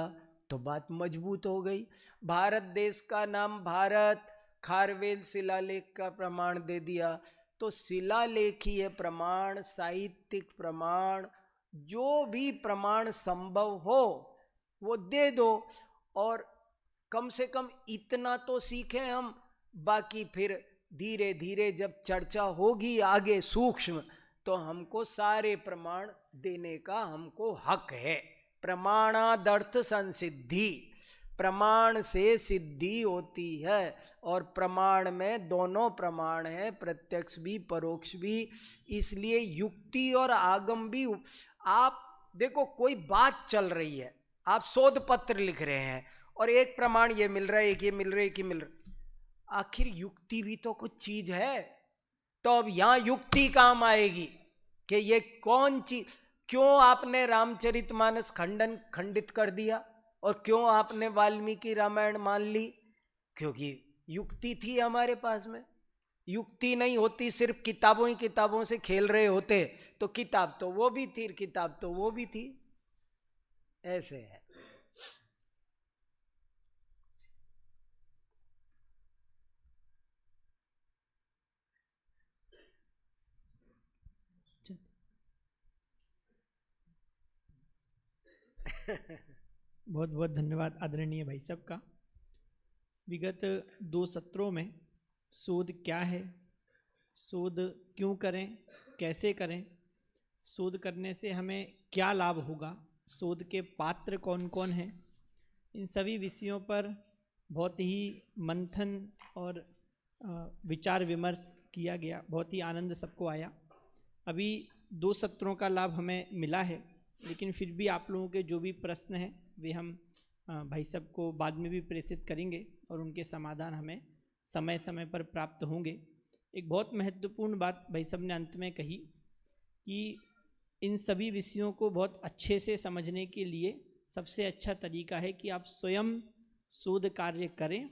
तो बात मजबूत हो गई। भारत देश का नाम भारत, खारवेल शिलालेख का प्रमाण दे दिया। तो शिलालेखीय प्रमाण, साहित्यिक प्रमाण, जो भी प्रमाण संभव हो वो दे दो। और कम से कम इतना तो सीखें हम। बाकी फिर धीरे धीरे जब चर्चा होगी आगे सूक्ष्म, तो हमको सारे प्रमाण देने का हमको हक है। प्रमाणादर्थ संसिद्धि, प्रमाण से सिद्धि होती है। और प्रमाण में दोनों प्रमाण है, प्रत्यक्ष भी परोक्ष भी। इसलिए युक्ति और आगम भी। आप देखो, कोई बात चल रही है, आप शोध पत्र लिख रहे हैं और एक प्रमाण ये मिल रहा है, एक ये मिल रहा है, एक ये मिल रहा है, आखिर युक्ति भी तो कुछ चीज है। तो अब यहां युक्ति काम आएगी कि ये कौन चीज, क्यों आपने रामचरितमानस खंडित कर दिया और क्यों आपने वाल्मीकि रामायण मान ली? क्योंकि युक्ति थी हमारे पास में। युक्ति नहीं होती, सिर्फ किताबों ही किताबों से खेल रहे होते, तो किताब तो वो भी थी, किताब तो वो भी थी। ऐसे है। बहुत बहुत धन्यवाद आदरणीय भाई साहब का। विगत 2 सत्रों में शोध क्या है, शोध क्यों करें, कैसे करें, शोध करने से हमें क्या लाभ होगा, शोध के पात्र कौन कौन हैं, इन सभी विषयों पर बहुत ही मंथन और विचार विमर्श किया गया। बहुत ही आनंद सबको आया। अभी 2 सत्रों का लाभ हमें मिला है, लेकिन फिर भी आप लोगों के जो भी प्रश्न हैं वे हम भाई साहब को बाद में भी प्रेषित करेंगे और उनके समाधान हमें समय समय पर प्राप्त होंगे। एक बहुत महत्वपूर्ण बात भाई साहब ने अंत में कही कि इन सभी विषयों को बहुत अच्छे से समझने के लिए सबसे अच्छा तरीका है कि आप स्वयं शोध कार्य करें।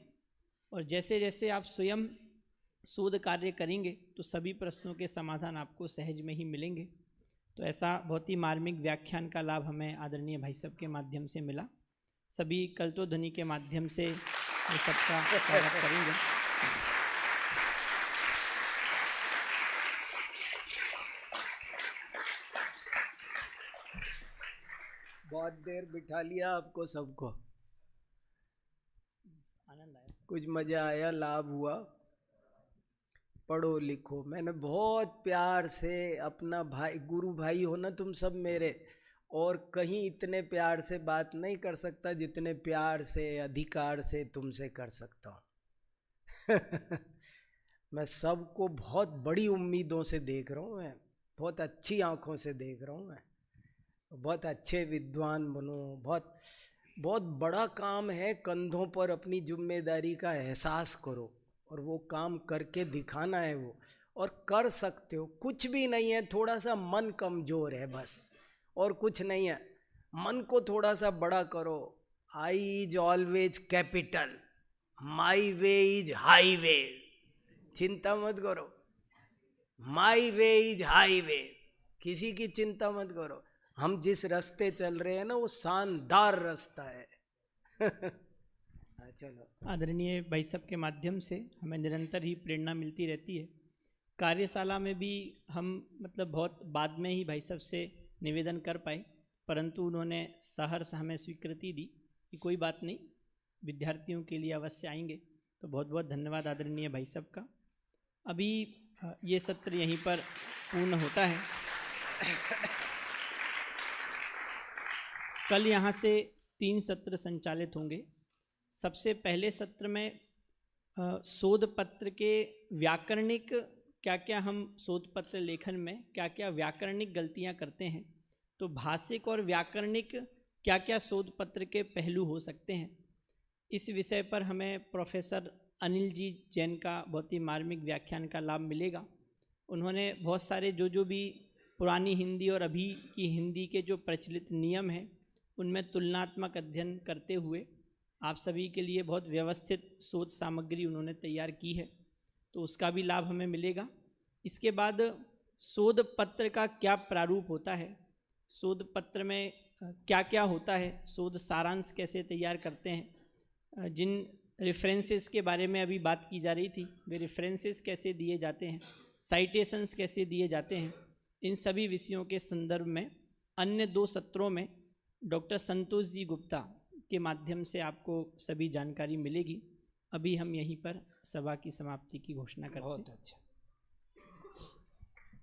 और जैसे जैसे आप स्वयं शोध कार्य करेंगे तो सभी प्रश्नों के समाधान आपको सहज में ही मिलेंगे। तो ऐसा बहुत ही मार्मिक व्याख्यान का लाभ हमें आदरणीय भाई साहब के माध्यम से मिला। सभी कल्तोध्वनि के माध्यम से ये सबका स्वागत करेंगे। बहुत देर बिठा लिया आपको सबको, आनंद आया। कुछ मजा आया, लाभ हुआ। पढ़ो लिखो। मैंने बहुत प्यार से अपना भाई, गुरु भाई हो ना तुम सब मेरे, और कहीं इतने प्यार से बात नहीं कर सकता जितने प्यार से अधिकार से तुमसे कर सकता हूँ। मैं सबको बहुत बड़ी उम्मीदों से देख रहा हूँ, मैं बहुत अच्छी आंखों से देख रहा हूँ। मैं बहुत अच्छे विद्वान बनो। बहुत बहुत बड़ा काम है, कंधों पर अपनी जिम्मेदारी का एहसास करो और वो काम करके दिखाना है वो, और कर सकते हो। कुछ भी नहीं है, थोड़ा सा मन कमजोर है बस, और कुछ नहीं है। मन को थोड़ा सा बड़ा करो। I is always capital, my way is highway. चिंता मत करो, माई वे इज हाईवे, किसी की चिंता मत करो। हम जिस रास्ते चल रहे हैं ना, वो शानदार रास्ता है। चलो। आदरणीय भाई साहब के माध्यम से हमें निरंतर ही प्रेरणा मिलती रहती है। कार्यशाला में भी हम मतलब बहुत बाद में ही भाई साहब से निवेदन कर पाए, परंतु उन्होंने सहर्ष हमें स्वीकृति दी कि कोई बात नहीं, विद्यार्थियों के लिए अवश्य आएंगे। तो बहुत बहुत धन्यवाद आदरणीय भाई साहब का। अभी ये सत्र यहीं पर पूर्ण होता है। कल यहाँ से 3 सत्र संचालित होंगे। सबसे पहले सत्र में शोध पत्र के व्याकरणिक क्या क्या हम शोध पत्र लेखन में क्या क्या व्याकरणिक गलतियां करते हैं, तो भाषिक और व्याकरणिक क्या क्या शोध पत्र के पहलू हो सकते हैं, इस विषय पर हमें प्रोफेसर अनिल जी जैन का बहुत ही मार्मिक व्याख्यान का लाभ मिलेगा। उन्होंने बहुत सारे जो भी पुरानी हिंदी और अभी की हिंदी के जो प्रचलित नियम हैं उनमें तुलनात्मक अध्ययन करते हुए आप सभी के लिए बहुत व्यवस्थित शोध सामग्री उन्होंने तैयार की है, तो उसका भी लाभ हमें मिलेगा। इसके बाद शोध पत्र का क्या प्रारूप होता है, शोध पत्र में क्या क्या होता है, शोध सारांश कैसे तैयार करते हैं, जिन रेफरेंसेस के बारे में अभी बात की जा रही थी वे रेफरेंसेस कैसे दिए जाते हैं, साइटेशंस कैसे दिए जाते हैं, इन सभी विषयों के संदर्भ में अन्य 2 सत्रों में डॉक्टर संतोष जी गुप्ता के माध्यम से आपको सभी जानकारी मिलेगी। अभी हम यहीं पर सभा की समाप्ति की घोषणा करते हैं। बहुत अच्छा।